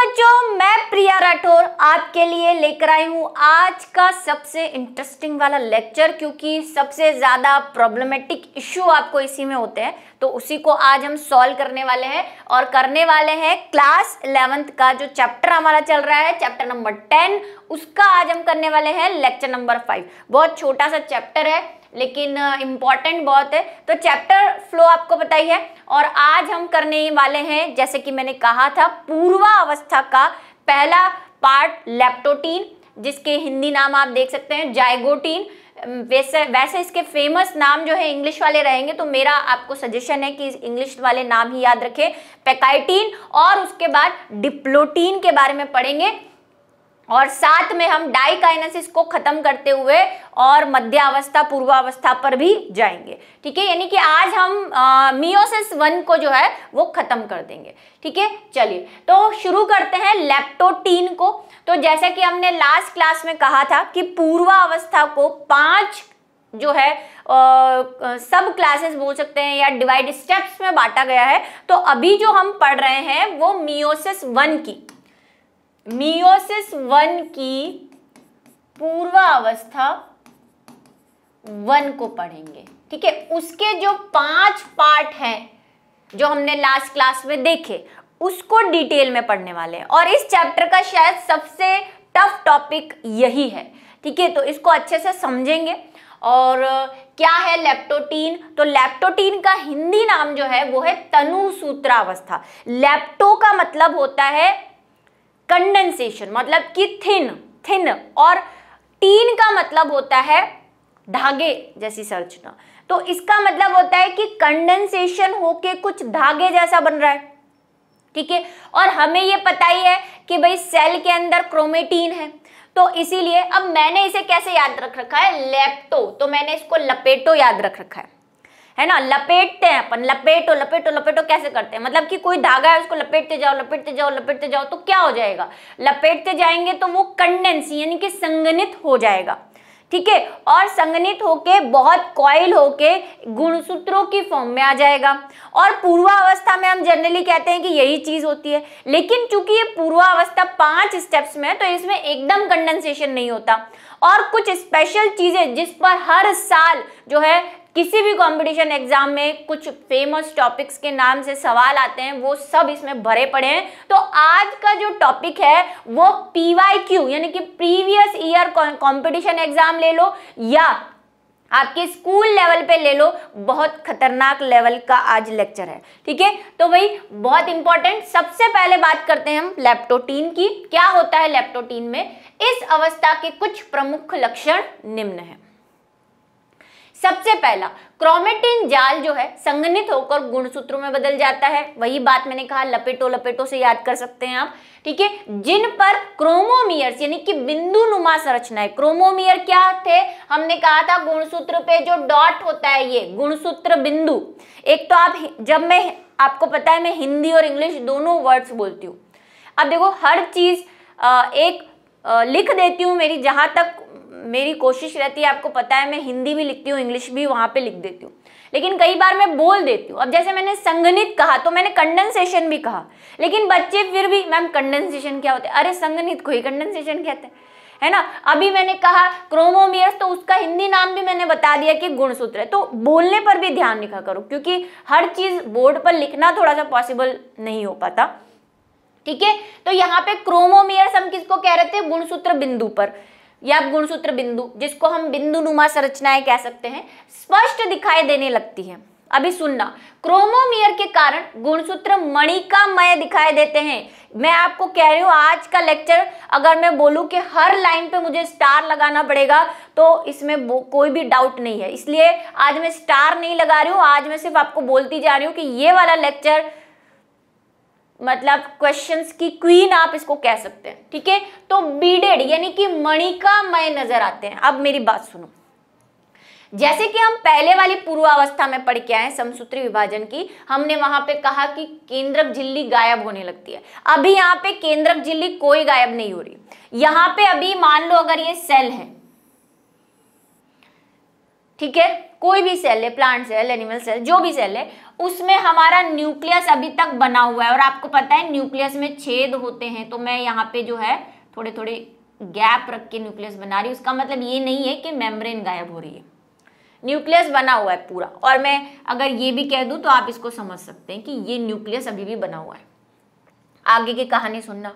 बच्चों, मैं प्रिया राठौर आपके लिए लेकर आई हूँ आज का सबसे इंटरेस्टिंग वाला लेक्चर, क्योंकि सबसे ज़्यादा प्रॉब्लमेटिक इश्यू आपको इसी में होते हैं, तो उसी को आज हम सॉल्व करने वाले हैं। और करने वाले हैं क्लास 11th का जो चैप्टर हमारा चल रहा है, चैप्टर नंबर 10, उसका आज हम करने वाले हैं लेक्चर नंबर 5। बहुत छोटा सा चैप्टर है लेकिन इम्पॉर्टेंट बहुत है। तो चैप्टर फ्लो आपको पता ही है, और आज हम करने वाले हैं, जैसे कि मैंने कहा था, पूर्वावस्था का पहला पार्ट लेप्टोटीन, जिसके हिंदी नाम आप देख सकते हैं जाइगोटीन। वैसे इसके फेमस नाम जो है इंग्लिश वाले रहेंगे, तो मेरा आपको सजेशन है कि इंग्लिश वाले नाम ही याद रखें, पैकाइटीन, और उसके बाद डिप्लोटीन के बारे में पढ़ेंगे, और साथ में हम डाइकाइनेसिस को खत्म करते हुए और मध्यावस्था पूर्वावस्था पर भी जाएंगे। ठीक है, यानी कि आज हम मियोसिस 1 को जो है वो खत्म कर देंगे। ठीक है, चलिए तो शुरू करते हैं लेप्टोटीन को। तो जैसा कि हमने लास्ट क्लास में कहा था कि पूर्वावस्था को 5 जो है सब क्लासेस बोल सकते हैं या डिवाइड स्टेप्स में बांटा गया है। तो अभी जो हम पढ़ रहे हैं वो मियोसिस 1 की पूर्वावस्था 1 को पढ़ेंगे। ठीक है, उसके जो 5 पार्ट हैं जो हमने लास्ट क्लास में देखे, उसको डिटेल में पढ़ने वाले हैं, और इस चैप्टर का शायद सबसे टफ टॉपिक यही है। ठीक है, तो इसको अच्छे से समझेंगे। और क्या है लेप्टोटीन? तो लेप्टोटीन का हिंदी नाम जो है वो है तनुसूत्रावस्था। लेप्टो का मतलब होता है कंडेंसेशन, मतलब कि थिन, और टीन का मतलब होता है धागे जैसी संरचना। तो इसका मतलब होता है कि कंडेंसेशन होके कुछ धागे जैसा बन रहा है। ठीक है, और हमें ये पता ही है कि भाई सेल के अंदर क्रोमेटीन है, तो इसीलिए अब मैंने इसे कैसे याद रख रखा है, लेप्टो, तो मैंने इसको लपेटो याद रख रखा है ना। लपेटते हैं अपन, लपेटो लपेटो लपेटो कैसे करते हैं, मतलब कि कोई धागा है उसको लपेटते जाओ लपेटते जाओ लपेटते जाओ, तो क्या हो जाएगा, लपेटते जाएंगे तो वो कंडेंस यानी कि संघनित हो जाएगा। ठीक है, और संघनित होके बहुत कॉइल होके गुणसूत्रों की फॉर्म में आ जाएगा। और पूर्वावस्था में हम जनरली कहते हैं कि यही चीज होती है, लेकिन चूंकि ये पूर्वावस्था 5 स्टेप्स में है, तो इसमें एकदम कंडेंसेशन नहीं होता, और कुछ स्पेशल चीजें जिस पर हर साल जो है किसी भी कंपटीशन एग्जाम में कुछ फेमस टॉपिक्स के नाम से सवाल आते हैं, वो सब इसमें भरे पड़े हैं। तो आज का जो टॉपिक है वो PYQ यानी कि प्रीवियस ईयर कंपटीशन एग्जाम ले लो या आपके स्कूल लेवल पे ले लो, बहुत खतरनाक लेवल का आज लेक्चर है। ठीक है, तो भाई बहुत इंपॉर्टेंट। सबसे पहले बात करते हैं हम लेप्टोटीन की। क्या होता है लेप्टोटीन में? इस अवस्था के कुछ प्रमुख लक्षण निम्न है। सबसे पहला, क्रोमेटिन जाल जो है संघनित होकर गुणसूत्रों में बदल जाता है। वही बात मैंने कहा, लपेटो लपेटो से याद कर सकते हैं आप। ठीक है, जिन पर क्रोमोमियर्स यानी कि बिंदु नुमा संरचना है। क्रोमोमियर क्या थे? हमने कहा था गुणसूत्र पे जो डॉट होता है ये गुणसूत्र बिंदु। एक तो मैं आपको पता है मैं हिंदी और इंग्लिश दोनों वर्ड्स बोलती हूँ। अब देखो हर चीज लिख देती हूँ, मेरी जहां तक मेरी कोशिश रहती है, आपको पता है मैं हिंदी भी लिखती हूँ, इंग्लिश भी वहां पे लिख देती हूँ, लेकिन कई बार मैं बोल देती हूँ। अब जैसे मैंने संघनित कहा तो मैंने कंडेंसेशन भी कहा, लेकिन बच्चे फिर भी मैम कंडेंसेशन क्या होता है? अरे संघनित को ही कंडेंसेशन कहते हैं, है ना। अभी मैंने कहा क्रोमोमियर्स, तो उसका हिंदी नाम भी मैंने बता दिया कि गुणसूत्र है। तो बोलने पर भी ध्यान रखा करो, क्योंकि हर चीज बोर्ड पर लिखना थोड़ा सा पॉसिबल नहीं हो पाता। ठीक है, तो यहाँ पे क्रोमोमियर्स हम किसको कह रहे थे? गुणसूत्र बिंदु पर, या गुणसूत्र बिंदु, जिसको हम बिंदु नुमा संरचनाएं कह सकते हैं, स्पष्ट दिखाई देने लगती है। अभी सुनना, क्रोमोमियर के कारण गुणसूत्र मणिकामय दिखाई देते हैं। मैं आपको कह रही हूँ आज का लेक्चर अगर मैं बोलूं कि हर लाइन पे मुझे स्टार लगाना पड़ेगा, तो इसमें कोई भी डाउट नहीं है, इसलिए आज मैं स्टार नहीं लगा रही हूँ। आज मैं सिर्फ आपको बोलती जा रही हूँ कि ये वाला लेक्चर मतलब क्वेश्चंस की क्वीन आप इसको कह सकते हैं। ठीक है, तो बीडेड यानी कि मणिकामय नजर आते हैं। अब मेरी बात सुनो, जैसे कि हम पहले वाली पूर्वावस्था में पढ़ के आए समसूत्री विभाजन की, हमने वहां पे कहा कि केंद्रक झिल्ली गायब होने लगती है। अभी यहाँ पे केंद्रक झिल्ली कोई गायब नहीं हो रही। यहाँ पे अभी मान लो अगर ये सेल है, ठीक है, कोई भी सेल है, प्लांट सेल, एनिमल सेल, जो भी सेल है, उसमें हमारा न्यूक्लियस अभी तक बना हुआ है। और आपको पता है न्यूक्लियस में छेद होते हैं, तो मैं यहाँ पे जो है थोड़े थोड़े गैप रख के न्यूक्लियस बना रही हूँ। उसका मतलब ये नहीं है कि मेम्ब्रेन गायब हो रही है, न्यूक्लियस बना हुआ है पूरा। और मैं अगर ये भी कह दूं तो आप इसको समझ सकते हैं कि ये न्यूक्लियस अभी भी बना हुआ है। आगे की कहानी सुनना।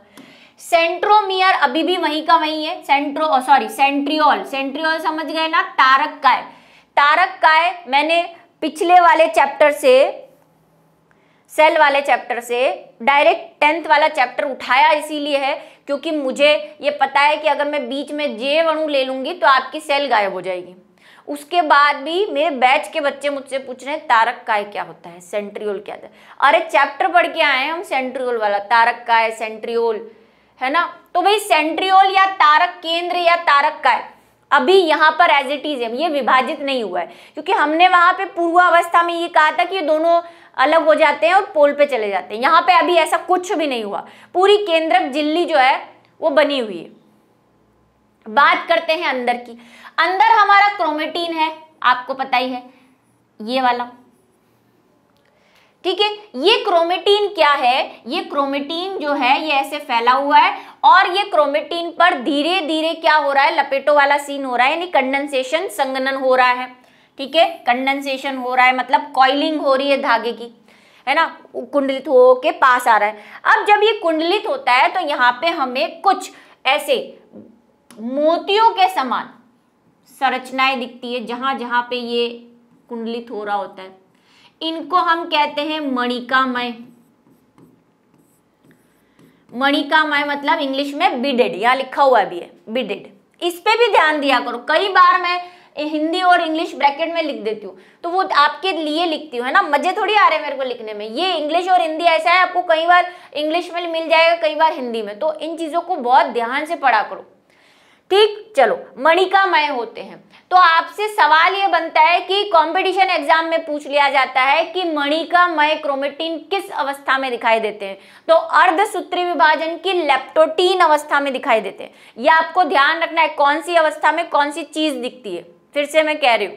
सेंट्रोमियर अभी भी वहीं का वहीं है। सेंट्रियोल, सेंट्रियोल समझ गए ना, तारक काय। तारक काय मैंने पिछले वाले चैप्टर से, सेल वाले चैप्टर से डायरेक्ट 10th वाला चैप्टर उठाया इसीलिए है क्योंकि मुझे ये पता है कि अगर मैं बीच में जे अणु ले लूंगी तो आपकी सेल गायब हो जाएगी। उसके बाद भी मेरे बैच के बच्चे मुझसे पूछ रहे हैं तारक काय क्या होता है, सेंट्रियोल क्या होता है। अरे चैप्टर पढ़ के आए हैं हम सेंट्रियोल वाला, तारक काय, सेंट्रियोल, है ना। तो भाई सेंट्रियोल या तारक केंद्र या तारक काय अभी यहाँ पर एज इट इज है, ये विभाजित नहीं हुआ है क्योंकि हमने वहां पे पूर्वावस्था में ये कहा था कि ये दोनों अलग हो जाते हैं और पोल पे चले जाते हैं। यहाँ पे अभी ऐसा कुछ भी नहीं हुआ, पूरी केंद्रक झिल्ली जो है वो बनी हुई है। बात करते हैं अंदर की। अंदर हमारा क्रोमेटिन है, आपको पता ही है, ये वाला, ठीक है। ये क्रोमेटिन क्या है, ये क्रोमेटिन जो है ये ऐसे फैला हुआ है और ये क्रोमेटिन पर धीरे धीरे क्या हो रहा है, लपेटो वाला सीन हो रहा है, यानी कंडेंसेशन, संघनन हो रहा है, ठीक है। कंडेंसेशन हो रहा है मतलब कॉइलिंग हो रही है धागे की, है ना, कुंडलित हो के पास आ रहा है। अब जब ये कुंडलित होता है तो यहाँ पे हमें कुछ ऐसे मोतियों के समान संरचनाएं दिखती है जहां जहां पे ये कुंडलित हो रहा होता है। इनको हम कहते हैं मणिकामय। मणिकामय मतलब इंग्लिश में बीडेड, यहाँ लिखा हुआ भी है बीडेड। इस पे भी ध्यान दिया करो, कई बार मैं हिंदी और इंग्लिश ब्रैकेट में लिख देती हूँ तो वो आपके लिए लिखती हूँ, है ना, मजे थोड़ी आ रहे हैं मेरे को लिखने में। ये इंग्लिश और हिंदी ऐसा है, आपको कई बार इंग्लिश में मिल जाएगा, कई बार हिंदी में, तो इन चीजों को बहुत ध्यान से पढ़ा करो, ठीक। चलो, मणिकामय होते हैं तो आपसे सवाल ये बनता है कि कंपटीशन एग्जाम में पूछ लिया जाता है कि मणिकामय क्रोमेटिन किस अवस्था में दिखाई देते हैं, तो अर्धसूत्री विभाजन की लेप्टोटीन अवस्था में दिखाई देते हैं। ये आपको ध्यान रखना है कौन सी अवस्था में कौन सी चीज दिखती है, फिर से मैं कह रही हूं,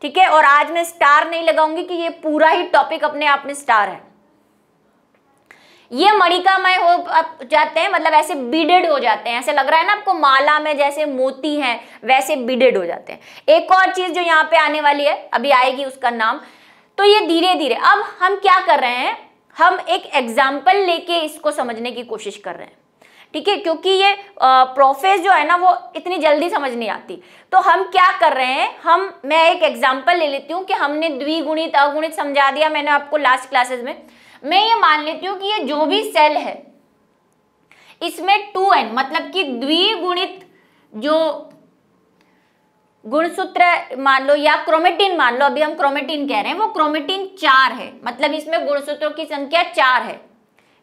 ठीक है। और आज मैं स्टार नहीं लगाऊंगी कि ये पूरा ही टॉपिक अपने आप में स्टार है। ये मणिकामय हो जाते हैं मतलब ऐसे बीडेड हो जाते हैं, ऐसे लग रहा है ना आपको माला में जैसे मोती हैं वैसे बीडेड हो जाते हैं। एक और चीज जो यहाँ पे आने वाली है, अभी आएगी उसका नाम। तो ये धीरे धीरे, अब हम क्या कर रहे हैं, हम एक एग्जाम्पल लेके इसको समझने की कोशिश कर रहे हैं, ठीक है, क्योंकि ये प्रोसेस जो है ना वो इतनी जल्दी समझ नहीं आती। तो हम क्या कर रहे हैं, मैं एक एग्जाम्पल ले लेती हूँ कि हमने द्विगुणित अगुणित समझा दिया मैंने आपको लास्ट क्लासेस में। मैं ये मान लेती हूँ कि ये जो भी सेल है इसमें 2n मतलब कि द्विगुणित जो गुणसूत्र मान लो या क्रोमेटिन मान लो, अभी हम क्रोमेटिन कह रहे हैं, वो क्रोमेटिन 4 है, मतलब इसमें गुणसूत्रों की संख्या 4 है,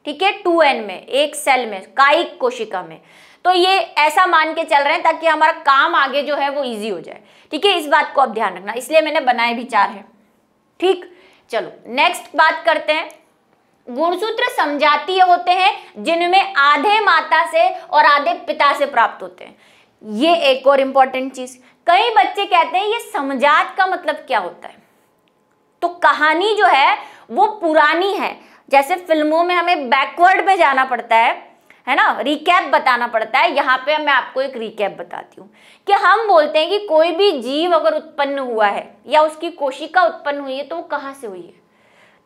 ठीक है, 2n में, एक सेल में, कायिक कोशिका में। तो ये ऐसा मान के चल रहे हैं ताकि हमारा काम आगे जो है वो इजी हो जाए, ठीक है। इस बात को आप ध्यान रखना, इसलिए मैंने बनाए भी 4 है, ठीक। चलो नेक्स्ट बात करते हैं। गुणसूत्र समजातीय होते हैं जिनमें आधे माता से और आधे पिता से प्राप्त होते हैं। ये एक और इंपॉर्टेंट चीज, कई बच्चे कहते हैं ये समजात का मतलब क्या होता है, तो कहानी जो है वो पुरानी है, जैसे फिल्मों में हमें बैकवर्ड में जाना पड़ता है ना, रिकैप बताना पड़ता है। यहाँ पे मैं आपको एक रिकैप बताती हूँ कि हम बोलते हैं कि कोई भी जीव अगर उत्पन्न हुआ है या उसकी कोशिका उत्पन्न हुई है तो वो कहाँ से हुई है,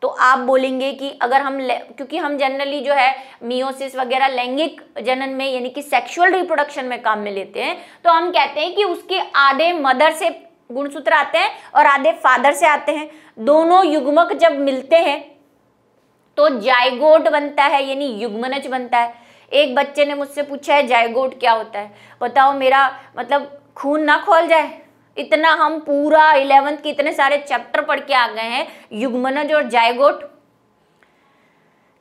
तो आप बोलेंगे कि अगर क्योंकि हम जनरली जो है मियोसिस वगैरह लैंगिक जनन में यानी कि सेक्सुअल रिप्रोडक्शन में काम में लेते हैं, तो हम कहते हैं कि उसके आधे मदर से गुणसूत्र आते हैं और आधे फादर से आते हैं। दोनों युग्मक जब मिलते हैं तो जाइगोट बनता है, यानी युग्मनज बनता है। एक बच्चे ने मुझसे पूछा है जाइगोट क्या होता है, बताओ मेरा मतलब खून ना खोल जाए, इतना हम पूरा 11th के इतने सारे चैप्टर पढ़ के आ गए हैं, युग्मनज और जाइगोट।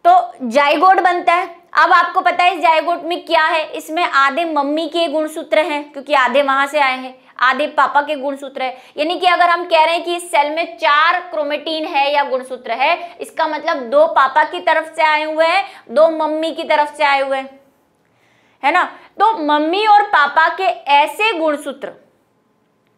तो जाइगोट बनता है। अब आपको पता है इस जाइगोट में क्या है, इसमें आधे मम्मी के गुणसूत्र हैं क्योंकि आधे वहां से आए हैं, आधे पापा के गुणसूत्र है। यानी कि अगर हम कह रहे हैं कि इस सेल में 4 क्रोमेटिन है या गुणसूत्र है, इसका मतलब 2 पापा की तरफ से आए हुए हैं, 2 मम्मी की तरफ से आए हुए हैं, है ना। तो मम्मी और पापा के ऐसे गुणसूत्र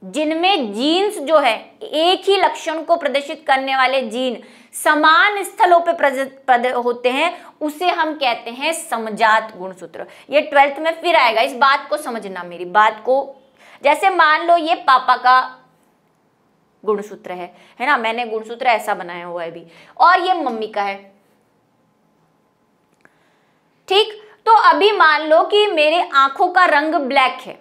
जिनमें जीन्स जो है एक ही लक्षण को प्रदर्शित करने वाले जीन समान स्थलों पे होते हैं, उसे हम कहते हैं समजात गुणसूत्र। ये 12th में फिर आएगा, इस बात को समझना, मेरी बात को। जैसे मान लो ये पापा का गुणसूत्र है ना, मैंने गुणसूत्र ऐसा बनाया हुआ है भी, और ये मम्मी का है, ठीक। तो अभी मान लो कि मेरे आंखों का रंग ब्लैक है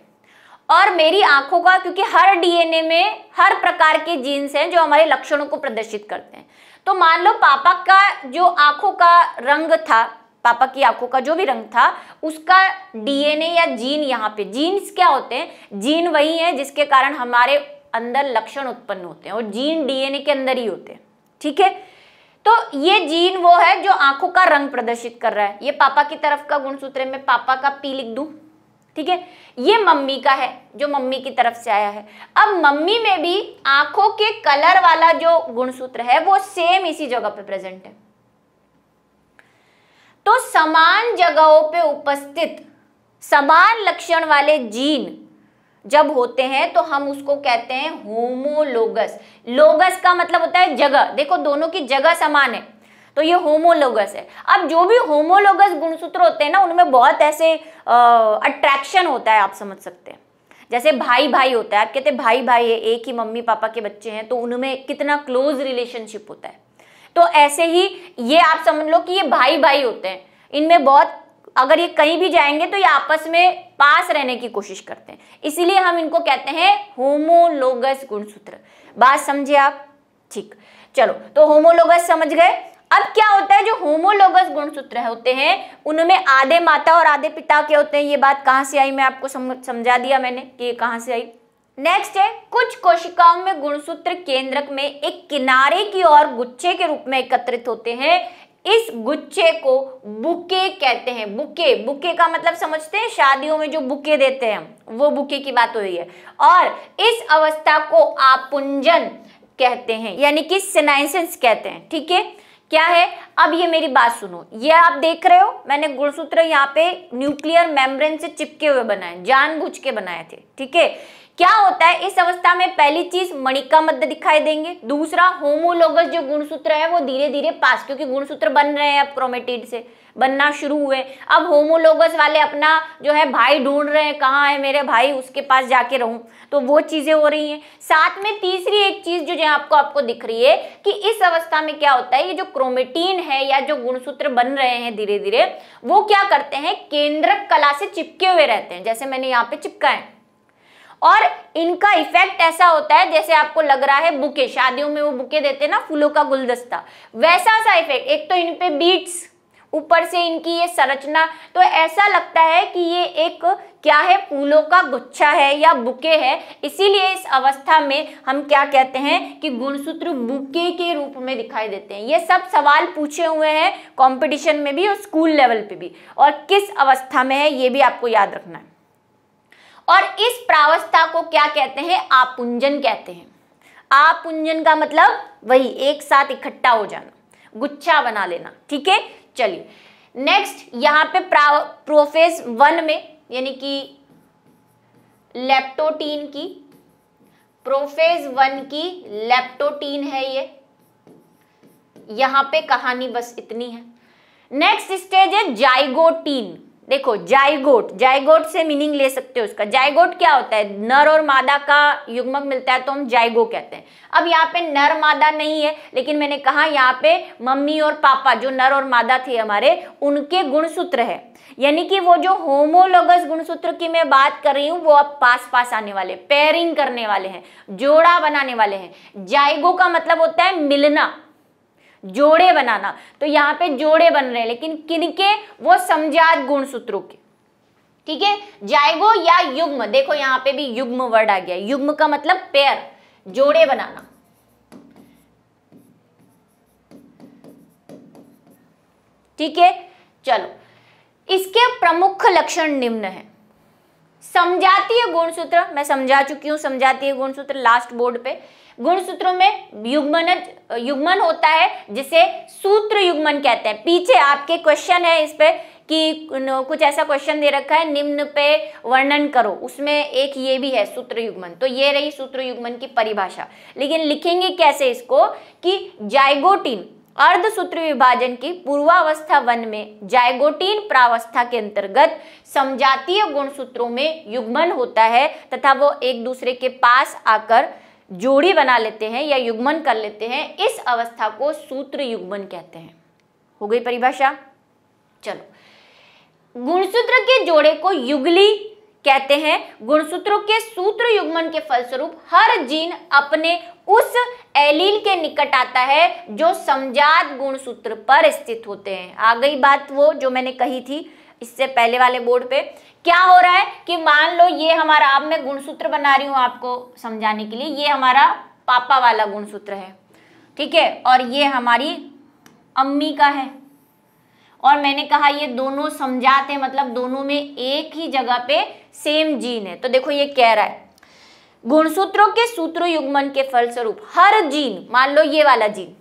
और मेरी आंखों का, क्योंकि हर डीएनए में हर प्रकार के जीन्स हैं जो हमारे लक्षणों को प्रदर्शित करते हैं। तो मान लो पापा का जो आंखों का रंग था, पापा की आंखों का जो भी रंग था, उसका डीएनए या जीन, यहाँ पे जीन्स क्या होते हैं, जीन वही है जिसके कारण हमारे अंदर लक्षण उत्पन्न होते हैं, और जीन डीएनए के अंदर ही होते हैं, ठीक है। तो ये जीन वो है जो आंखों का रंग प्रदर्शित कर रहा है। ये पापा की तरफ का गुणसूत्र है, मैं पापा का पी लिख दूं, ठीक है। ये मम्मी का है जो मम्मी की तरफ से आया है। अब मम्मी में भी आंखों के कलर वाला जो गुणसूत्र है वो सेम इसी जगह पे प्रेजेंट है। तो समान जगहों पे उपस्थित समान लक्षण वाले जीन जब होते हैं तो हम उसको कहते हैं होमोलोगस। लोगस का मतलब होता है जगह, देखो दोनों की जगह समान है, तो ये होमोलोगस है। अब जो भी होमोलोगस गुणसूत्र होते हैं ना, उनमें बहुत ऐसे अट्रैक्शन होता है, आप समझ सकते हैं। जैसे भाई भाई होता है, आप कहते हैं भाई भाई है, एक ही मम्मी पापा के बच्चे हैं, तो उनमें कितना क्लोज रिलेशनशिप होता है। तो ऐसे ही ये आप समझ लो कि ये भाई भाई होते हैं, इनमें बहुत, अगर ये कहीं भी जाएंगे तो ये आपस में पास रहने की कोशिश करते हैं, इसीलिए हम इनको कहते हैं होमोलोगस गुणसूत्र। बात समझे आप, ठीक। चलो, तो होमोलोगस समझ गए। अब क्या होता है, जो होमोलोगस गुणसूत्र होते हैं उनमें आधे माता और आधे पिता के होते हैं। ये बात कहाँ से आई, मैं आपको समझा दिया मैंने कि ये कहाँ से आई। नेक्स्ट है, कुछ कोशिकाओं में गुणसूत्र केंद्रक में एक किनारे की ओर गुच्छे के रूप में एकत्रित होते हैं। इस गुच्छे को बुके कहते हैं। बुके, बुके का मतलब समझते हैं, शादियों में जो बुके देते हैं वो बुके की बात हो रही है। और इस अवस्था को आपुंजन कहते हैं, यानी कि सेनाइसेंस कहते हैं, ठीक है। क्या है, अब ये मेरी बात सुनो, ये आप देख रहे हो मैंने गुणसूत्र यहाँ पे न्यूक्लियर मेम्ब्रेन से चिपके हुए बनाए, जानबूझ के बनाए थे, ठीक है। क्या होता है इस अवस्था में, पहली चीज मणिका मध्य दिखाई देंगे, दूसरा होमोलोगस जो गुणसूत्र है वो धीरे धीरे पास, क्योंकि गुणसूत्र बन रहे हैं अब क्रोमेटिड से बनना शुरू हुए, अब होमोलोगस वाले अपना जो है भाई ढूंढ रहे हैं, कहाँ है मेरे भाई, उसके पास जाके रहूं, तो वो चीजें हो रही हैं। साथ में तीसरी एक चीज जो आपको दिख रही है कि इस अवस्था में क्या होता है, ये जो क्रोमेटिन है या जो गुणसूत्र बन रहे हैं धीरे धीरे, वो क्या करते हैं, केंद्रक कला से चिपके हुए रहते हैं, जैसे मैंने यहाँ पे चिपकाए। और इनका इफेक्ट ऐसा होता है जैसे आपको लग रहा है बुके, शादियों में वो बुके देते हैं ना, फूलों का गुलदस्ता, वैसा सा इफेक्ट। एक तो इन पे बीट्स, ऊपर से इनकी ये संरचना, तो ऐसा लगता है कि ये एक क्या है, फूलों का गुच्छा है या बुके है। इसीलिए इस अवस्था में हम क्या कहते हैं कि गुणसूत्र बुके के रूप में दिखाई देते हैं। ये सब सवाल पूछे हुए हैं कंपटीशन में भी और स्कूल लेवल पे भी, और किस अवस्था में है ये भी आपको याद रखना है। और इस प्रावस्था को क्या कहते हैं, आपुंजन कहते हैं। आपुंजन का मतलब वही एक साथ इकट्ठा हो जाना, गुच्छा बना लेना, ठीक है। चलिए नेक्स्ट, यहाँ पे प्रोफेज 1 में, यानी कि लेप्टोटीन की, प्रोफेज 1 की लेप्टोटीन है ये, यहाँ पे कहानी बस इतनी है। नेक्स्ट स्टेज है जाइगोटीन। देखो जाइगोट, जाइगोट से मीनिंग ले सकते हो उसका। जाइगोट क्या होता है, नर और मादा का युग्मक मिलता है तो हम जाइगो कहते हैं। अब यहाँ पे नर मादा नहीं है, लेकिन मैंने कहा यहाँ पे मम्मी और पापा जो नर और मादा थे हमारे, उनके गुणसूत्र है, यानी कि वो जो होमोलोगस गुणसूत्र की मैं बात कर रही हूँ वो अब पास पास आने वाले, पेयरिंग करने वाले हैं, जोड़ा बनाने वाले हैं। जाइगो का मतलब होता है मिलना, जोड़े बनाना, तो यहाँ पे जोड़े बन रहे हैं, लेकिन किनके, वो समजात गुणसूत्रों के, ठीक है। जाइगो या युग्म, देखो यहाँ पे भी युग्म वर्ड आ गया, युग्म का मतलब पेयर, जोड़े बनाना, ठीक है। चलो, इसके प्रमुख लक्षण निम्न है। समजातीय गुणसूत्र मैं समझा चुकी हूं, समजातीय गुणसूत्र लास्ट बोर्ड पे। गुणसूत्रों में युग्मन होता है जिसे सूत्र युग्मन कहते हैं। पीछे आपके क्वेश्चन है इस पे कि कुछ ऐसा क्वेश्चन दे रखा है, निम्न पे वर्णन करो, उसमें एक ये भी है सूत्र युग्मन, तो ये रही सूत्र युग्मन की परिभाषा। लेकिन लिखेंगे कैसे इसको कि जाइगोटिन अर्धसूत्री विभाजन की पूर्वावस्था वन में जाइगोटिन प्रावस्था के अंतर्गत समजातीय गुणसूत्रों में युग्मन होता है तथा वो एक दूसरे के पास आकर जोड़ी बना लेते हैं या युग्मन कर लेते हैं। इस अवस्था को सूत्र युग्मन कहते हैं। हो गई परिभाषा। चलो, गुणसूत्र के जोड़े को युगली कहते हैं। गुणसूत्रों के सूत्र युग्मन के फलस्वरूप हर जीन अपने उस एलील के निकट आता है जो समजात गुणसूत्र पर स्थित होते हैं। आ गई बात वो जो मैंने कही थी इससे पहले वाले बोर्ड पे। क्या हो रहा है कि मान लो ये हमारा, अब मैं गुणसूत्र बना रही हूं आपको समझाने के लिए, ये हमारा पापा वाला गुणसूत्र है, ठीक है, और ये हमारी अम्मी का है, और मैंने कहा ये दोनों समजात है, मतलब दोनों में एक ही जगह पे सेम जीन है। तो देखो ये कह रहा है गुणसूत्रों के सूत्र युग्मन के फलस्वरूप हर जीन, मान लो ये वाला जीन,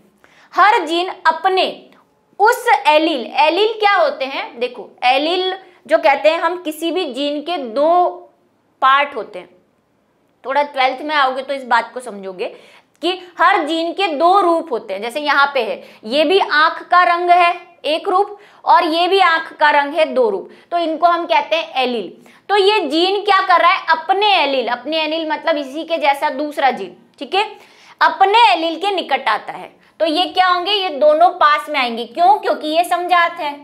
हर जीन अपने उस एलील, एलील क्या होते हैं, देखो एलील जो कहते हैं हम किसी भी जीन के दो पार्ट होते हैं। थोड़ा 12th में आओगे तो इस बात को समझोगे कि हर जीन के दो रूप होते हैं। जैसे यहाँ पे है, ये भी आंख का रंग है एक रूप, और ये भी आंख का रंग है दो रूप, तो इनको हम कहते हैं एलील। तो ये जीन क्या कर रहा है, अपने एलील, अपने एलील मतलब इसी के जैसा दूसरा जीन, ठीक है, अपने एलील के निकट आता है। तो ये क्या होंगे, ये दोनों पास में आएंगे। क्यों? क्योंकि ये समजात है।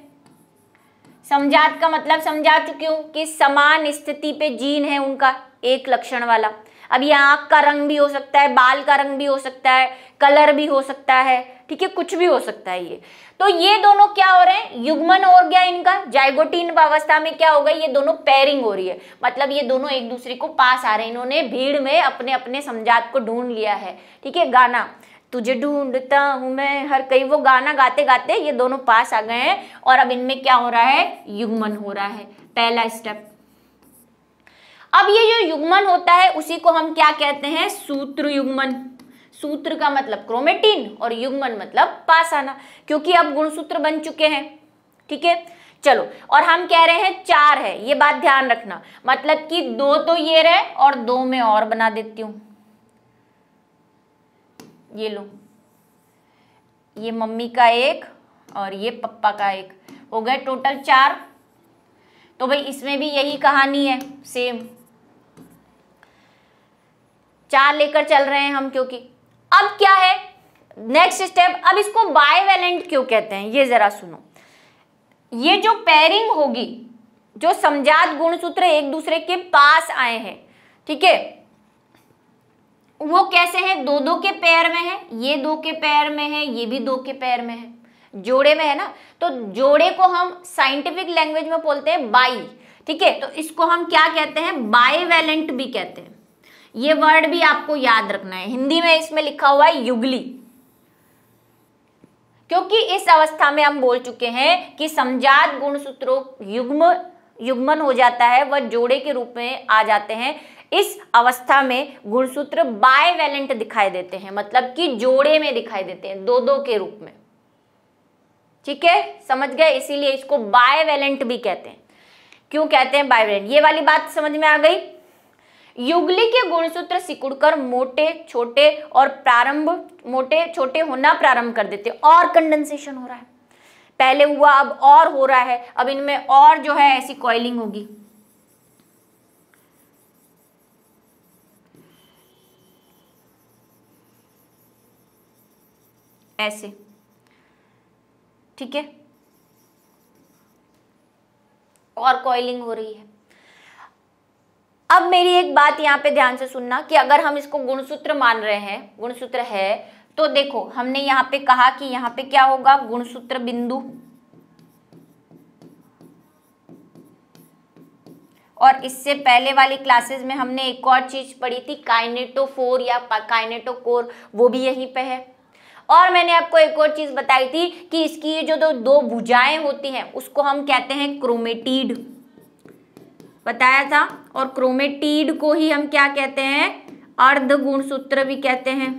समजात का मतलब समझा चुकी हूं कि समान स्थिति पे जीन है उनका एक लक्षण वाला। अब ये आंख का रंग भी हो सकता है, बाल का रंग भी हो सकता है, कलर भी हो सकता है, ठीक है, कुछ भी हो सकता है ये। तो ये दोनों क्या हो रहे हैं, युग्मन हो गया इनका। जाइगोटिन अवस्था में क्या हो गई, ये दोनों पेयरिंग हो रही है, मतलब ये दोनों एक दूसरे को पास आ रहे हैं। इन्होंने भीड़ में अपने अपने समजात को ढूंढ लिया है, ठीक है। गाना तुझे ढूंढता हूं मैं हर कहीं, वो गाना गाते गाते ये दोनों पास आ गए हैं और अब इनमें क्या हो रहा है, युग्मन हो रहा है, पहला स्टेप। अब ये जो युग्मन होता है उसी को हम क्या कहते हैं, सूत्र युग्मन। सूत्र का मतलब क्रोमेटिन और युग्मन मतलब पास आना, क्योंकि अब गुणसूत्र बन चुके हैं, ठीक है। चलो, और हम कह रहे हैं 4 है, ये बात ध्यान रखना, मतलब कि 2 तो ये रहे और 2 में और बना देती हूं। ये लो, ये मम्मी का एक और ये पप्पा का एक, हो गए टोटल 4। तो भाई इसमें भी यही कहानी है, सेम 4 लेकर चल रहे हैं हम, क्योंकि अब क्या है नेक्स्ट स्टेप। अब इसको बाइवेलेंट क्यों कहते हैं, ये जरा सुनो। ये जो पेयरिंग होगी, जो समजात गुणसूत्र एक दूसरे के पास आए हैं, ठीक है, वो कैसे हैं, 2-2 के पेयर में है, ये 2 के पेयर में है, ये भी 2 के पेयर में है, जोड़े में है ना। तो जोड़े को हम साइंटिफिक लैंग्वेज में बोलते हैं बाई, ठीक है। तो इसको हम क्या कहते हैं, बाइवेलेंट भी कहते हैं। ये वर्ड भी आपको याद रखना है, हिंदी में इसमें लिखा हुआ है युगली, क्योंकि इस अवस्था में हम बोल चुके हैं कि समजात गुणसूत्रों युग्मन हो जाता है, वह जोड़े के रूप में आ जाते हैं। इस अवस्था में गुणसूत्र बाइवेलेंट दिखाई देते हैं, मतलब कि जोड़े में दिखाई देते हैं, 2-2 के रूप में, ठीक है, समझ गए। इसीलिए इसको बाइवेलेंट भी कहते हैं। क्यों कहते हैं बाइवेलेंट, ये वाली बात समझ में आ गई। युगली के गुणसूत्र सिकुड़कर मोटे छोटे होना प्रारंभ कर देते, और कंडेंसेशन हो रहा है, पहले हुआ अब और हो रहा है, अब इनमें और जो है ऐसी कॉइलिंग होगी। ऐसे, ठीक है, और कॉइलिंग हो रही है। अब मेरी एक बात यहाँ पे ध्यान से सुनना कि अगर हम इसको गुणसूत्र मान रहे हैं, गुणसूत्र है, तो देखो हमने यहाँ पे कहा कि यहाँ पे क्या होगा, गुणसूत्र बिंदु, और इससे पहले वाली क्लासेस में हमने एक और चीज पढ़ी थी, काइनेटोफोर या काइनेटोकोर, वो भी यहीं पे है। और मैंने आपको एक और चीज बताई थी कि इसकी ये जो दो भुजाएं होती हैं उसको हम कहते हैं क्रोमेटिड, बताया था। और क्रोमेटिड को ही हम क्या कहते हैं, अर्ध गुणसूत्र भी कहते हैं,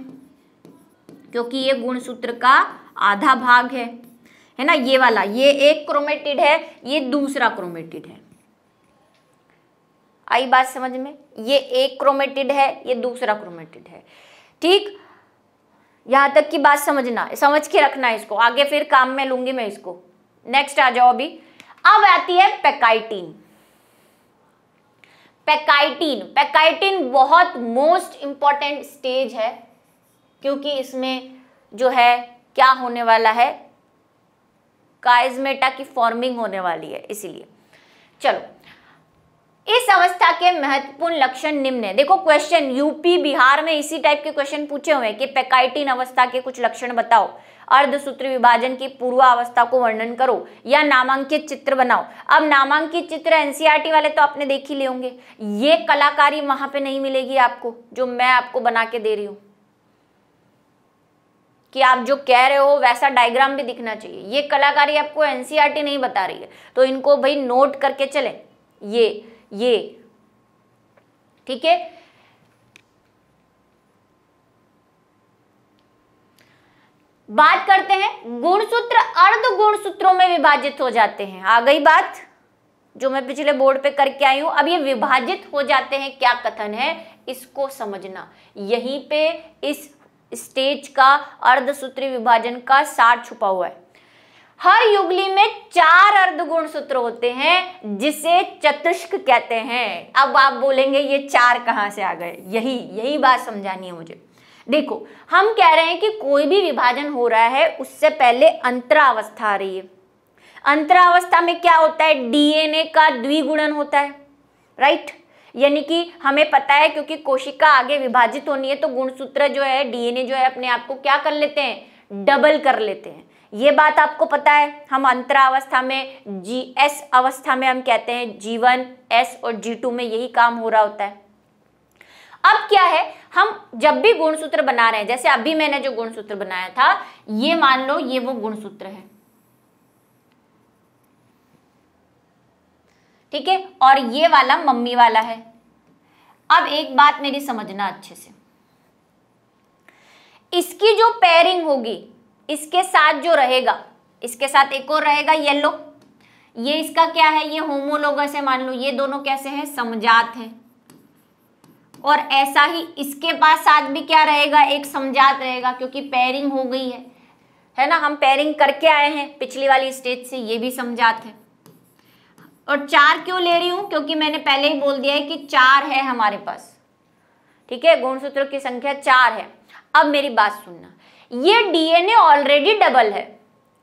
क्योंकि ये गुणसूत्र का आधा भाग है। है ना, ये वाला, ये एक क्रोमेटिड है, ये दूसरा क्रोमेटिड है। आई बात समझ में? ये एक क्रोमेटिड है, ये दूसरा क्रोमेटिड है। ठीक, यहां तक की बात समझना, समझ के रखना है इसको, आगे फिर काम में लूंगी मैं इसको। नेक्स्ट आ जाओ अभी। अब आती है पैकाइटिन। पैकाइटिन बहुत मोस्ट इंपॉर्टेंट स्टेज है, क्योंकि इसमें जो है क्या होने वाला है, काइजमेटा की फॉर्मिंग होने वाली है, इसीलिए। चलो, इस अवस्था के महत्वपूर्ण लक्षण निम्न है। देखो क्वेश्चन यूपी बिहार में इसी टाइप के क्वेश्चन पूछे हुए हैं कि पैकाइटिन अवस्था के कुछ लक्षण बताओ, अर्धसूत्री विभाजन की पूर्वावस्था को वर्णन करो, या नामांकित चित्र बनाओ। अब नामांकित चित्र एनसीईआरटी वाले तो आपने देख ही लिए होंगे, ये कलाकारी वहां पे नहीं मिलेगी आपको जो मैं आपको बना के दे रही हूं, कि आप जो कह रहे हो वैसा डायग्राम भी दिखना चाहिए। ये कलाकारी आपको एनसीईआरटी नहीं बता रही है, तो इनको भाई नोट करके चले। ये ठीक है। बात करते हैं गुणसूत्र अर्ध गुणसूत्रों में विभाजित हो जाते हैं। आ गई बात जो मैं पिछले बोर्ड पे करके आई हूं। अब ये विभाजित हो जाते हैं, क्या कथन है इसको समझना। यहीं पे इस स्टेज का अर्धसूत्री विभाजन का सार छुपा हुआ है। हर युगली में 4 अर्धगुणसूत्र होते हैं, जिसे चतुष्क कहते हैं। अब आप बोलेंगे ये 4 कहां से आ गए, यही बात समझानी है मुझे। देखो, हम कह रहे हैं कि कोई भी विभाजन हो रहा है उससे पहले अंतरावस्था आ रही है। अंतरावस्था में क्या होता है, डीएनए का द्विगुणन होता है, राइट। यानी कि हमें पता है क्योंकि कोशिका आगे विभाजित होनी है तो गुणसूत्र जो है, डीएनए जो है अपने आप को क्या कर लेते हैं, डबल कर लेते हैं। ये बात आपको पता है। हम अंतरावस्था में जीएस अवस्था में हम कहते हैं G1, S और G2 में यही काम हो रहा होता है। अब क्या है, हम जब भी गुणसूत्र बना रहे हैं, जैसे अभी मैंने जो गुणसूत्र बनाया था, ये मान लो ये वो गुणसूत्र है, ठीक है, और ये वाला मम्मी वाला है। अब एक बात मेरी समझना अच्छे से, इसकी जो पेयरिंग होगी इसके साथ जो रहेगा, इसके साथ एक और रहेगा येलो, ये इसका क्या है, ये होमोलोगस है। मान लो ये दोनों कैसे हैं, समजात हैं। और ऐसा ही इसके पास साथ भी क्या रहेगा, एक समजात रहेगा, क्योंकि पेयरिंग हो गई है ना, हम पेयरिंग करके आए हैं पिछली वाली स्टेज से, ये भी समजात है। और 4 क्यों ले रही हूं, क्योंकि मैंने पहले ही बोल दिया है कि 4 है हमारे पास, ठीक है, गुणसूत्रों की संख्या 4 है। अब मेरी बात सुनना, ये डीएनए ऑलरेडी डबल है।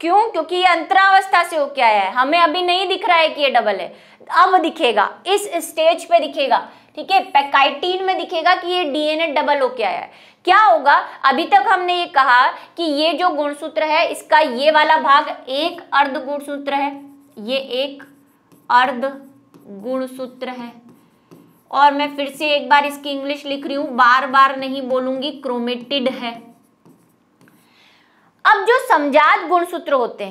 क्यों, क्योंकि ये अंतरावस्था से होके आया है, हमें अभी नहीं दिख रहा है कि ये डबल है, अब दिखेगा, इस स्टेज पे दिखेगा, ठीक है, पैकाइटिन में दिखेगा कि ये डीएनए डबल होके आया है। क्या होगा, अभी तक हमने ये कहा कि ये जो गुणसूत्र है इसका ये वाला भाग एक अर्ध गुणसूत्र है, ये एक अर्ध गुणसूत्र है। और मैं फिर से एक बार इसकी इंग्लिश लिख रही हूं, बार बार नहीं बोलूंगी, क्रोमेटिड है। अब जो समजात गुणसूत्र होते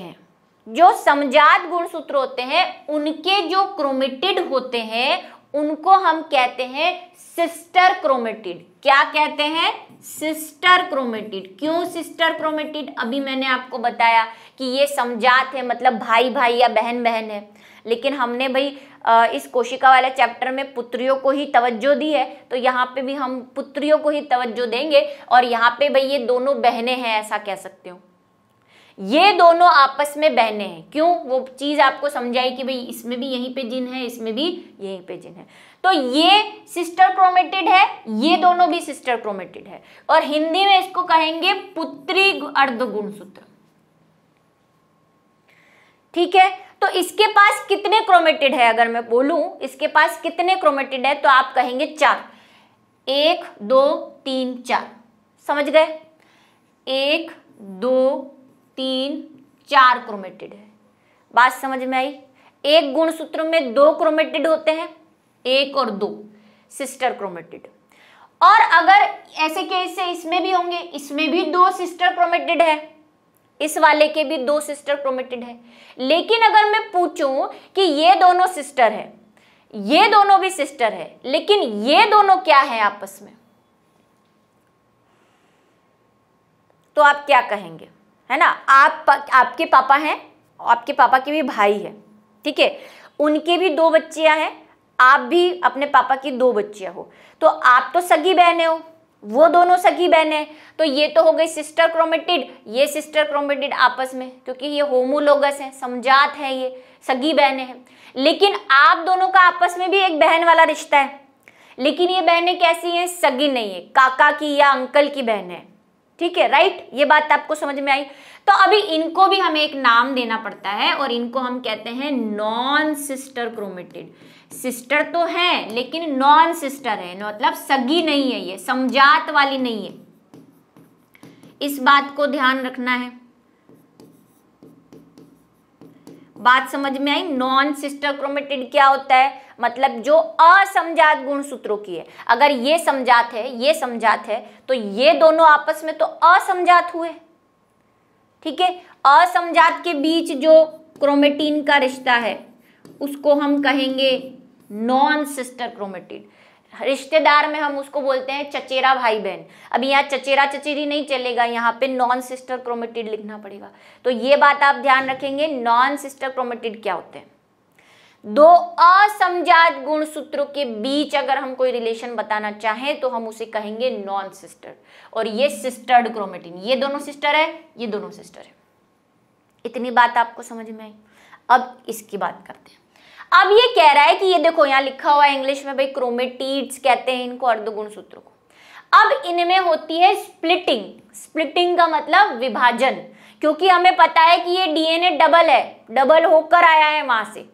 हैं, उनके जो क्रोमेटिड होते हैं उनको हम कहते हैं सिस्टर क्रोमेटिड। क्या कहते हैं, सिस्टर क्रोमेटिड। क्यों सिस्टर क्रोमेटिड, अभी मैंने आपको बताया कि ये समजात है, मतलब भाई भाई या बहन बहन है, लेकिन हमने भाई इस कोशिका वाले चैप्टर में पुत्रियों को ही तवज्जो दी है, तो यहाँ पे भी हम पुत्रियों को ही तवज्जो देंगे। और यहाँ पे भाई ये दोनों बहनें हैं, ऐसा कह सकते हो, ये दोनों आपस में बहनें हैं। क्यों, वो चीज आपको समझाई कि भाई इसमें भी यहीं पे जिन है, इसमें भी यहीं पे जिन है, तो ये सिस्टर क्रोमेटिड है, ये दोनों भी सिस्टर क्रोमेटिड है। और हिंदी में इसको कहेंगे पुत्री अर्धगुणसूत्र, ठीक है। तो इसके पास कितने क्रोमेटिड है, अगर मैं बोलूं इसके पास कितने क्रोमेटिड है, तो आप कहेंगे 4। 1 2 3 4, समझ गए, 1 2 3 4 क्रोमेटिड है। बात समझ में आई। एक गुणसूत्र में 2 क्रोमेटिड होते हैं, 1 और 2 सिस्टर क्रोमेटिड। और अगर ऐसे केस से इसमें भी होंगे, इसमें भी 2 सिस्टर क्रोमेटिड है, इस वाले के भी 2 सिस्टर क्रोमेटिड है। लेकिन अगर मैं पूछूं कि ये दोनों सिस्टर है, ये दोनों भी सिस्टर है, लेकिन ये दोनों क्या है आपस में, तो आप क्या कहेंगे, है ना। आपके पापा हैं, आपके पापा के भी भाई है, ठीक है, उनके भी 2 बच्चियां हैं, आप भी अपने पापा की 2 बच्चियां हो, तो आप तो सगी बहनें हो, वो दोनों सगी बहनें, तो ये तो हो गई सिस्टर क्रोमेटिड, ये सिस्टर क्रोमेटिड आपस में, क्योंकि ये होमोलोगस है, समजात है, ये सगी बहनें हैं। लेकिन आप दोनों का आपस में भी एक बहन वाला रिश्ता है, लेकिन ये बहनें कैसी हैं, सगी नहीं है, काका की या अंकल की बहन है, ठीक है, राइट। ये बात आपको समझ में आई। तो अभी इनको भी हमें एक नाम देना पड़ता है और इनको हम कहते हैं नॉन सिस्टर क्रोमेटिड। सिस्टर तो है लेकिन नॉन सिस्टर है, मतलब सगी नहीं है, ये समजात वाली नहीं है, इस बात को ध्यान रखना है। बात समझ में आई। नॉन सिस्टर क्रोमेटिड क्या होता है, मतलब जो असमजात गुणसूत्रों की है। अगर ये समजात है, ये समजात है, तो ये दोनों आपस में तो असमजात हुए, ठीक है। असमजात के बीच जो क्रोमेटिन का रिश्ता है उसको हम कहेंगे नॉन सिस्टर क्रोमेटिड। रिश्तेदार में हम उसको बोलते हैं चचेरा भाई बहन। अब यहाँ चचेरा चचेरी नहीं चलेगा, यहाँ पे नॉन सिस्टर क्रोमेटिड लिखना पड़ेगा। तो ये बात आप ध्यान रखेंगे, नॉन सिस्टर क्रोमेटिड क्या होते हैं। 2 असमजात गुणसूत्रों के बीच अगर हम कोई रिलेशन बताना चाहें तो हम उसे कहेंगे नॉन सिस्टर। और ये सिस्टर्ड क्रोमेटिन, ये दोनों सिस्टर है, ये दोनों सिस्टर है। इतनी बात आपको समझ में आई। अब इसकी बात करते हैं। अब ये कह रहा है कि ये देखो यहाँ लिखा हुआ है इंग्लिश में, भाई क्रोमेटिड्स कहते हैं इनको, अर्धगुणसूत्रों को। अब इनमें होती है स्प्लिटिंग। स्प्लिटिंग का मतलब विभाजन, क्योंकि हमें पता है कि ये डीएनए डबल है, डबल होकर आया है वहां से।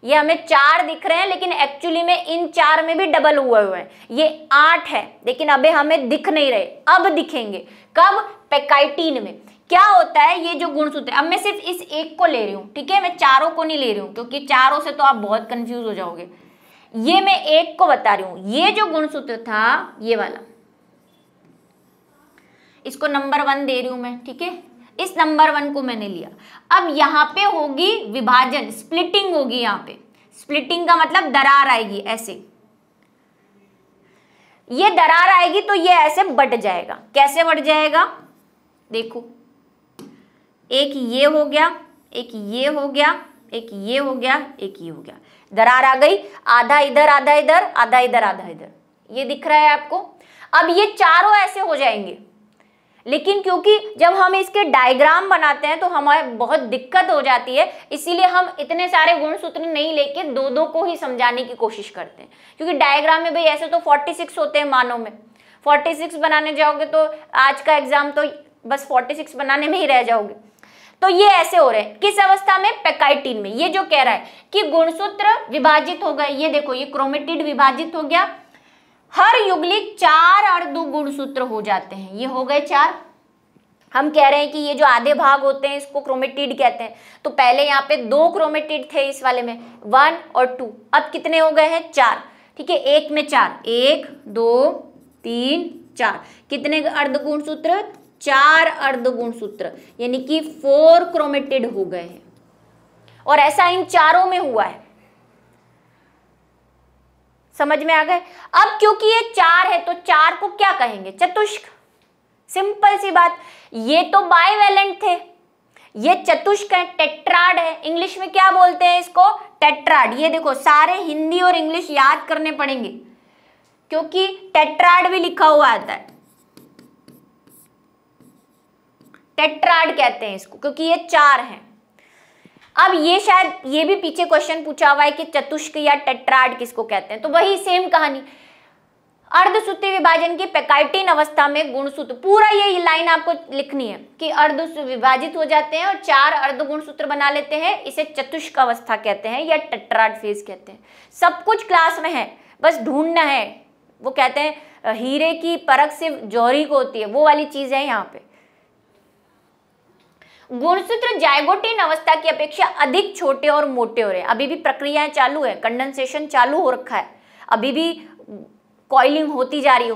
ये हमें 4 दिख रहे हैं लेकिन एक्चुअली में इन 4 में भी डबल हुए हुए हैं। ये 8 है लेकिन अभी हमें दिख नहीं रहे, अब दिखेंगे। कब? पेकाइटिन में। क्या होता है, ये जो गुणसूत्र, अब मैं सिर्फ इस एक को ले रही हूँ, ठीक है, मैं चारों को नहीं ले रही हूँ, क्योंकि चारों से तो आप बहुत कंफ्यूज हो जाओगे। ये मैं एक को बता रही हूँ। ये जो गुणसूत्र था ये वाला, इसको नंबर 1 दे रही हूं मैं, ठीक है, इस नंबर 1 को मैंने लिया। अब यहाँ पे होगी विभाजन, स्प्लिटिंग होगी। यहाँ पे स्प्लिटिंग का मतलब दरार आएगी, ऐसे ये दरार आएगी तो ये ऐसे बट जाएगा। कैसे बट जाएगा, देखो, एक ये हो गया, एक ये हो गया, एक ये हो गया, एक ये हो गया, दरार आ गई, आधा इधर आधा इधर, आधा इधर आधा इधर, ये दिख रहा है आपको। अब ये चारों ऐसे हो जाएंगे, लेकिन क्योंकि जब हम इसके डायग्राम बनाते हैं तो हमें बहुत दिक्कत हो जाती है, इसीलिए हम इतने सारे गुणसूत्र नहीं लेके 2-2 को ही समझाने की कोशिश करते हैं। क्योंकि डायग्राम में भाई ऐसे तो 46 होते हैं मानों में, 46 बनाने जाओगे तो आज का एग्जाम तो बस 46 बनाने में ही रह जाओगे। तो ये ऐसे हो रहे हैं, किस अवस्था में? पेकाइटिन में। ये जो कह रहा है कि गुणसूत्र विभाजित हो गए, ये देखो ये क्रोमेटिड विभाजित हो गया, हर युग्लिक 4 अर्ध गुणसूत्र हो जाते हैं। ये हो गए 4। हम कह रहे हैं कि ये जो आधे भाग होते हैं इसको क्रोमेटिड कहते हैं। तो पहले यहाँ पे 2 क्रोमेटिड थे इस वाले में, 1 और 2, अब कितने हो गए हैं? 4, ठीक है, एक में 4, 1 2 3 4, कितने अर्ध गुणसूत्र? 4 अर्ध गुणसूत्र, यानी कि 4 क्रोमेटिड हो गए हैं। और ऐसा इन चारों में हुआ है, समझ में आ गए। अब क्योंकि ये 4 है तो 4 को क्या कहेंगे? चतुष्क। सिंपल सी बात, ये तो बाइवेलेंट थे, ये चतुष्क है, टेट्राड है। इंग्लिश में क्या बोलते हैं इसको? टेट्राड। ये देखो सारे हिंदी और इंग्लिश याद करने पड़ेंगे क्योंकि टेट्राड भी लिखा हुआ आता है। टेट्राड कहते हैं इसको क्योंकि ये 4 हैं। अब ये शायद ये भी पीछे क्वेश्चन पूछा हुआ है कि चतुष्क या टेट्राड किसको कहते हैं, तो वही सेम कहानी। अर्धसूत्री विभाजन की पेकाइटिन अवस्था में गुणसूत्र, पूरा ये लाइन आपको लिखनी है कि अर्ध विभाजित हो जाते हैं और 4 अर्ध गुणसूत्र बना लेते हैं, इसे चतुष्क अवस्था कहते हैं या टेट्राड फेज कहते हैं। सब कुछ क्लास में है, बस ढूंढना है। वो कहते हैं हीरे की परख सिर्फ जौहरी को होती है, वो वाली चीज है यहाँ पे। गुणसूत्र जाइगोटिन अवस्था की अपेक्षा अधिक छोटे और मोटे हो रहे हैं। अभी भी प्रक्रियाएं चालू है, कंडेंसेशन चालू हो रखा है, अभी भी कॉइलिंग होती जा रही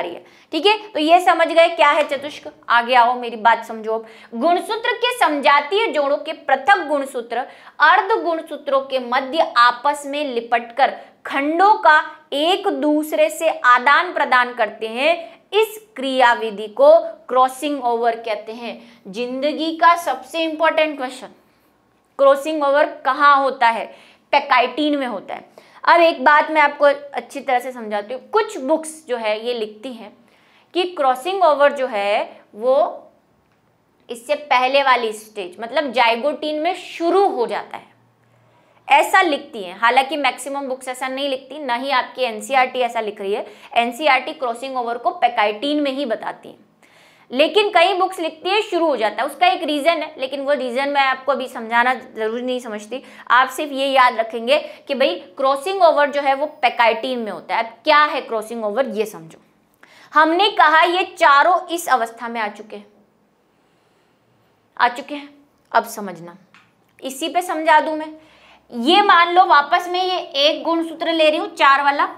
है, ठीक है। तो ये समझ गए क्या है चतुष्क। आगे आओ, मेरी बात समझो। अब गुणसूत्र के समजातीय जोड़ों के पृथक गुणसूत्र अर्ध गुणसूत्रों के मध्य आपस में लिपटकर खंडों का एक दूसरे से आदान प्रदान करते हैं। इस क्रियाविधि को क्रॉसिंग ओवर कहते हैं। जिंदगी का सबसे इंपॉर्टेंट क्वेश्चन, क्रॉसिंग ओवर कहाँ होता है? पैकाइटिन में होता है। अब एक बात मैं आपको अच्छी तरह से समझाती हूँ। कुछ बुक्स जो है ये लिखती हैं कि क्रॉसिंग ओवर जो है वो इससे पहले वाली स्टेज मतलब जाइगोटीन में शुरू हो जाता है, ऐसा लिखती हैं। हालांकि मैक्सिमम बुक्स ऐसा नहीं लिखती, ना ही आपकी एनसीईआरटी ऐसा लिख रही है। एनसीईआरटी क्रॉसिंग ओवर को पैकाइटिन में ही बताती है, लेकिन कई बुक्स लिखती है शुरू हो जाता है। उसका एक रीजन है, लेकिन वो रीजन मैं आपको अभी समझाना जरूरी नहीं समझती। आप सिर्फ ये याद रखेंगे कि भाई क्रॉसिंग ओवर जो है वो पैकाइटिन में होता है। अब क्या है क्रॉसिंग ओवर ये समझो। हमने कहा ये चारों इस अवस्था में आ चुके हैं। अब समझना, इसी पे समझा दूं मैं। ये मान लो वापस में ये एक गुणसूत्र ले रही हूं 4 वाला,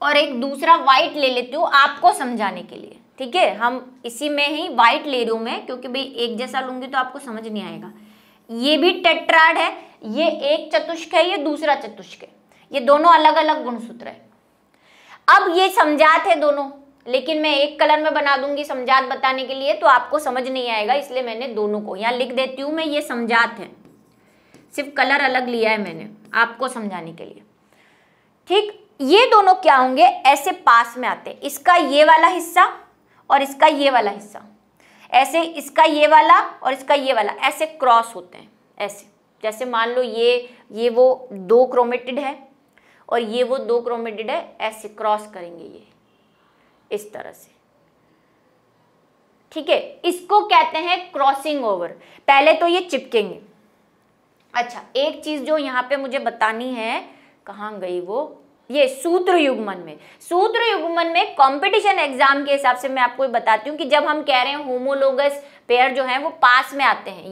और एक दूसरा व्हाइट ले लेती हूँ आपको समझाने के लिए, ठीक है। हम इसी में ही व्हाइट ले रही हूं मैं, क्योंकि भाई एक जैसा लूंगी तो आपको समझ नहीं आएगा। ये भी टेट्राड है, ये एक चतुष्क है, ये दूसरा चतुष्क है, ये दोनों अलग अलग गुणसूत्र है। अब ये समझात है दोनों, लेकिन मैं एक कलर में बना दूंगी समझात बताने के लिए तो आपको समझ नहीं आएगा, इसलिए मैंने दोनों को यहाँ लिख देती हूँ मैं। ये समझात है, सिर्फ कलर अलग लिया है मैंने आपको समझाने के लिए, ठीक। ये दोनों क्या होंगे, ऐसे पास में आते हैं। इसका ये वाला हिस्सा और इसका ये वाला हिस्सा, ऐसे इसका ये वाला और इसका ये वाला ऐसे क्रॉस होते हैं, ऐसे। जैसे मान लो ये वो 2 क्रोमेटिड है और ये वो 2 क्रोमेटिड है, ऐसे क्रॉस करेंगे ये इस तरह से, ठीक है। इसको कहते हैं क्रॉसिंग ओवर। पहले तो ये चिपकेंगे। अच्छा, एक चीज जो यहाँ पे मुझे बतानी है, कहाँ गई वो, ये सूत्र युग्मन में कंपटीशन एग्जाम के हिसाब से मैं आपको बताती हूँ कि जब हम कह रहे हैं होमोलोगस पेयर जो है वो पास में आते हैं,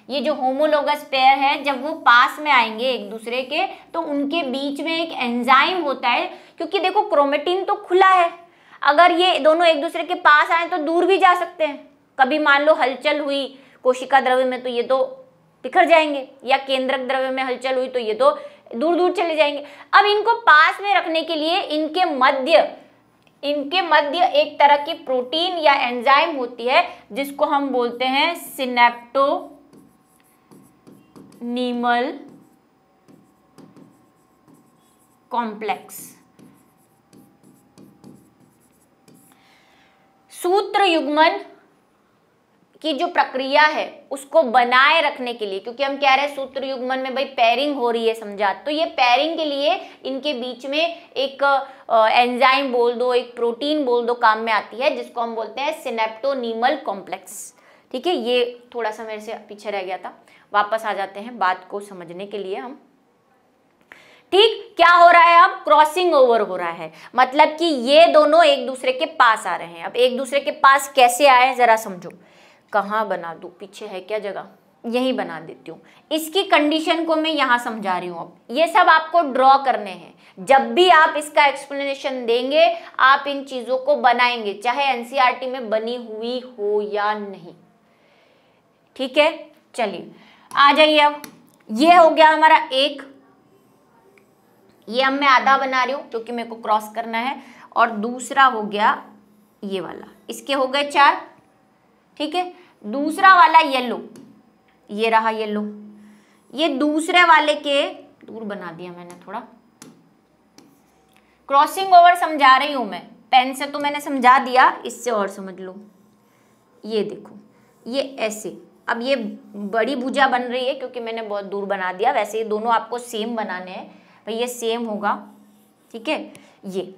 ये जो होमोलोगस पेयर है जब वो पास में आएंगे एक दूसरे के, तो उनके बीच में एक एंजाइम होता है। क्योंकि देखो क्रोमेटिन तो खुला है, अगर ये दोनों एक दूसरे के पास आए तो दूर भी जा सकते हैं। कभी मान लो हलचल हुई कोशिका द्रव्य में तो ये तो बिखर जाएंगे, या केंद्रक द्रव्य में हलचल हुई तो ये तो दूर दूर चले जाएंगे। अब इनको पास में रखने के लिए इनके मध्य एक तरह की प्रोटीन या एंजाइम होती है जिसको हम बोलते हैं सिनेप्टोनीमल कॉम्प्लेक्स। सूत्र युग्मन की जो प्रक्रिया है उसको बनाए रखने के लिए, क्योंकि हम कह रहे हैं सूत्र युग्मन में भाई पेयरिंग हो रही है समझा, तो ये पेयरिंग के लिए इनके बीच में एक एंजाइम बोल दो, एक प्रोटीन बोल दो, काम में आती है, जिसको हम बोलते हैं सिनेप्टोनीमल कॉम्प्लेक्स, ठीक है। ये थोड़ा सा मेरे से पीछे रह गया था, वापस आ जाते हैं बात को समझने के लिए हम, ठीक। क्या हो रहा है, अब क्रॉसिंग ओवर हो रहा है, मतलब कि ये दोनों एक दूसरे के पास आ रहे हैं। अब एक दूसरे के पास कैसे आए जरा समझो। कहाँ बना दूं, पीछे है क्या जगह, यही बना देती हूँ। इसकी कंडीशन को मैं यहाँ समझा रही हूँ। अब ये सब आपको ड्रॉ करने हैं। जब भी आप इसका एक्सप्लेनेशन देंगे आप इन चीजों को बनाएंगे, चाहे एनसीईआरटी में बनी हुई हो या नहीं, ठीक है। चलिए आ जाइए। अब ये हो गया हमारा एक, ये अब मैं आधा बना रही हूँ क्योंकि मेरे को क्रॉस करना है, और दूसरा हो गया ये वाला, इसके हो गए 4, ठीक है। दूसरा वाला येलो, ये रहा येलो, ये दूसरे वाले के दूर बना दिया मैंने थोड़ा। क्रॉसिंग ओवर समझा रही हूं मैं, पेन से तो मैंने समझा दिया, इससे और समझ लो। ये देखो ये ऐसे, अब ये बड़ी भुजा बन रही है क्योंकि मैंने बहुत दूर बना दिया, वैसे ये दोनों आपको सेम बनाने हैं भाई, ये सेम होगा, ठीक है। ये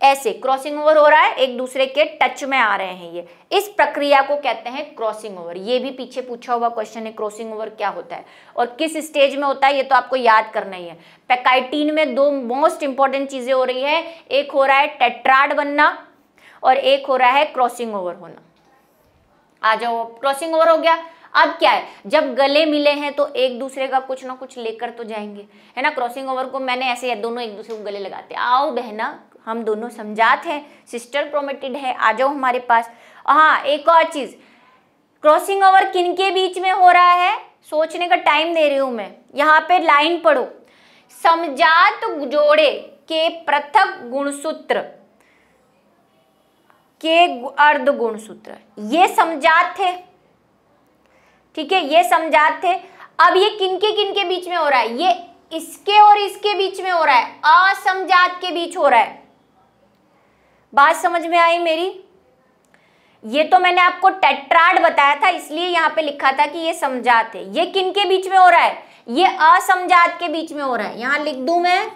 ऐसे क्रॉसिंग ओवर हो रहा है, एक दूसरे के टच में आ रहे हैं, ये इस प्रक्रिया को कहते हैं क्रॉसिंग ओवर। ये भी पीछे पूछा हुआ क्वेश्चन है, क्रॉसिंग ओवर क्या होता है और किस स्टेज में होता है, ये तो आपको याद करना ही है। पैकाइटिन में 2 मोस्ट इंपॉर्टेंट चीजें हो रही है, एक हो रहा है टेट्राड बनना और एक हो रहा है क्रॉसिंग ओवर होना। आ जाओ, क्रॉसिंग ओवर हो गया। अब क्या है, जब गले मिले हैं तो एक दूसरे का कुछ ना कुछ लेकर तो जाएंगे, है ना। क्रॉसिंग ओवर को मैंने ऐसे दोनों एक दूसरे को गले लगाते, आओ बहना हम दोनों समझात हैं, सिस्टर क्रोमेटिड है, आ जाओ हमारे पास। हाँ, एक और चीज, क्रॉसिंग ओवर किन के बीच में हो रहा है, सोचने का टाइम दे रही हूं मैं। यहाँ पे लाइन पढ़ो, समजात जोड़े के पृथक गुणसूत्र के अर्ध गुणसूत्र, ये समजात थे, ठीक है, ये समजात थे। अब ये किनके बीच में हो रहा है, ये इसके और इसके बीच में हो रहा है, असमजात के बीच हो रहा है। बात समझ में आई मेरी? ये तो मैंने आपको टेट्राड बताया था, इसलिए यहां पे लिखा था कि ये समजात है। ये किनके बीच में हो रहा है, ये असमजात के बीच में हो रहा है। यहां लिख दूं मैं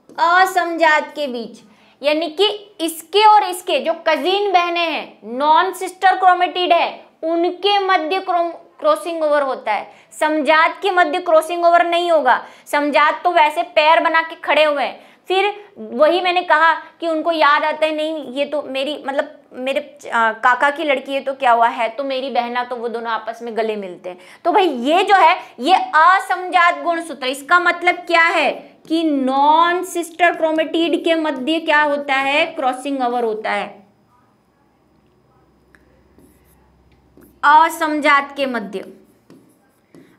असमजात के बीच, यानी कि इसके और इसके जो कजिन बहनें हैं, नॉन सिस्टर क्रोमेटिड है, उनके मध्य क्रॉसिंग ओवर होता है। समजात के मध्य क्रॉसिंग ओवर नहीं होगा। समजात तो वैसे पैर बना के खड़े हुए हैं, फिर वही मैंने कहा कि उनको याद आता है, नहीं ये तो मेरी मतलब मेरे काका की लड़की है, तो क्या हुआ है तो मेरी बहना, तो वो दोनों आपस में गले मिलते हैं। तो भाई ये जो है ये असमजात गुणसूत्र, इसका मतलब क्या है कि नॉन सिस्टर क्रोमेटिड के मध्य क्या होता है, क्रॉसिंग ओवर होता है। असमजात के मध्य,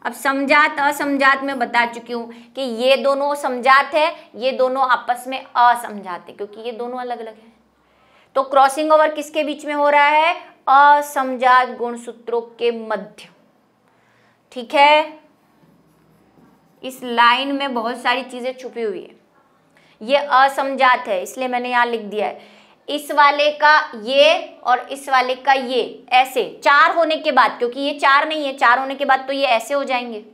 अब समजात असमजात में बता चुकी हूं कि ये दोनों समजात है, ये दोनों आपस में असमजात है, क्योंकि ये दोनों अलग अलग है। तो क्रॉसिंग ओवर किसके बीच में हो रहा है, असमजात गुणसूत्रों के मध्य, ठीक है। इस लाइन में बहुत सारी चीजें छुपी हुई है। ये असमजात है, इसलिए मैंने यहां लिख दिया है। इस वाले का ये और इस वाले का ये, ऐसे चार होने के बाद, क्योंकि ये चार नहीं है, चार होने के बाद तो ये ऐसे हो जाएंगे,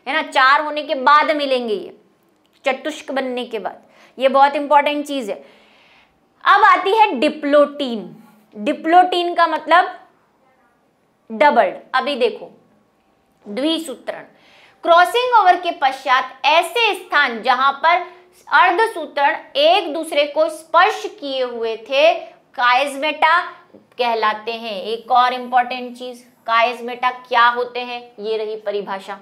है ना, चार होने के बाद मिलेंगे ये, चतुष्क बनने के बाद। ये बहुत इंपॉर्टेंट चीज है। अब आती है डिप्लोटीन। डिप्लोटीन का मतलब डबल्ड। अभी देखो, द्विसूत्रण, क्रॉसिंग ओवर के पश्चात ऐसे स्थान जहां पर अर्धसूत्रण एक दूसरे को स्पर्श किए हुए थे, काइज़मेटा कहलाते हैं। एक और इंपॉर्टेंट चीज, काइज़मेटा क्या होते हैं, ये रही परिभाषा।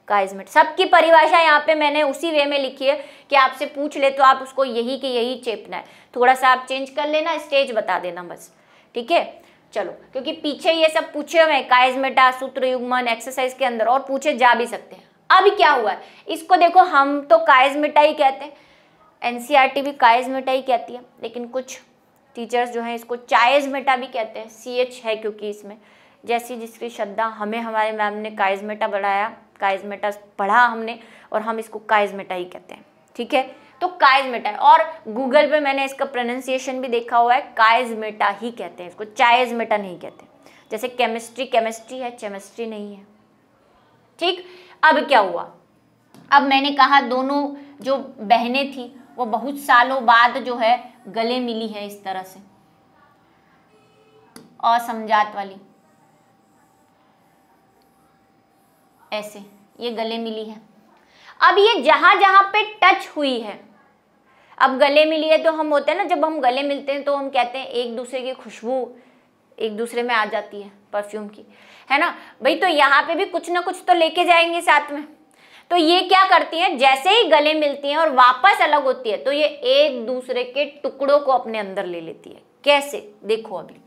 काइज़मेटा सबकी परिभाषा यहाँ पे मैंने उसी वे में लिखी है कि आपसे पूछ ले तो आप उसको यही के यही चेपना है। थोड़ा सा आप चेंज कर लेना, स्टेज बता देना बस, ठीक है। चलो, क्योंकि पीछे ये सब पूछे हुए हैं, काइज़मेटा, सूत्र युग्मन, एक्सरसाइज के अंदर, और पूछे जा भी सकते हैं। अब क्या हुआ है, इसको देखो, हम तो काइज़मेटा ही कहते हैं, एनसीईआरटी भी काइज़मेटा ही कहती है, लेकिन कुछ टीचर्स जो हैं इसको चाइज़मेटा भी कहते हैं, CH है क्योंकि इसमें, जैसी जिसकी श्रद्धा। हमें हमारे मैम ने काइज़मेटा पढ़ाया, काइज़मेटा पढ़ा हमने, और हम इसको काइज़मेटा ही कहते हैं, ठीक है। तो काइज़मेटा, और गूगल पे मैंने इसका प्रोनाउंसिएशन भी देखा हुआ है, काइज़मेटा ही कहते हैं इसको, चाइज़मेटा नहीं कहते। जैसे केमिस्ट्री केमिस्ट्री है, केमिस्ट्री नहीं है, ठीक। अब क्या हुआ, अब मैंने कहा दोनों जो बहनें थी वो बहुत सालों बाद जो है गले मिली है, इस तरह से असमजात वाली, ऐसे ये गले मिली है। अब ये जहां जहां पे टच हुई है, अब गले मिली है तो हम होते हैं ना, जब हम गले मिलते हैं तो हम कहते हैं एक दूसरे की खुशबू एक दूसरे में आ जाती है, परफ्यूम की, है ना भाई। तो यहाँ पे भी कुछ ना कुछ तो लेके जाएंगे साथ में। तो ये क्या करती हैं, जैसे ही गले मिलती हैं और वापस अलग होती है, तो ये एक दूसरे के टुकड़ों को अपने अंदर ले लेती है। कैसे, देखो अभी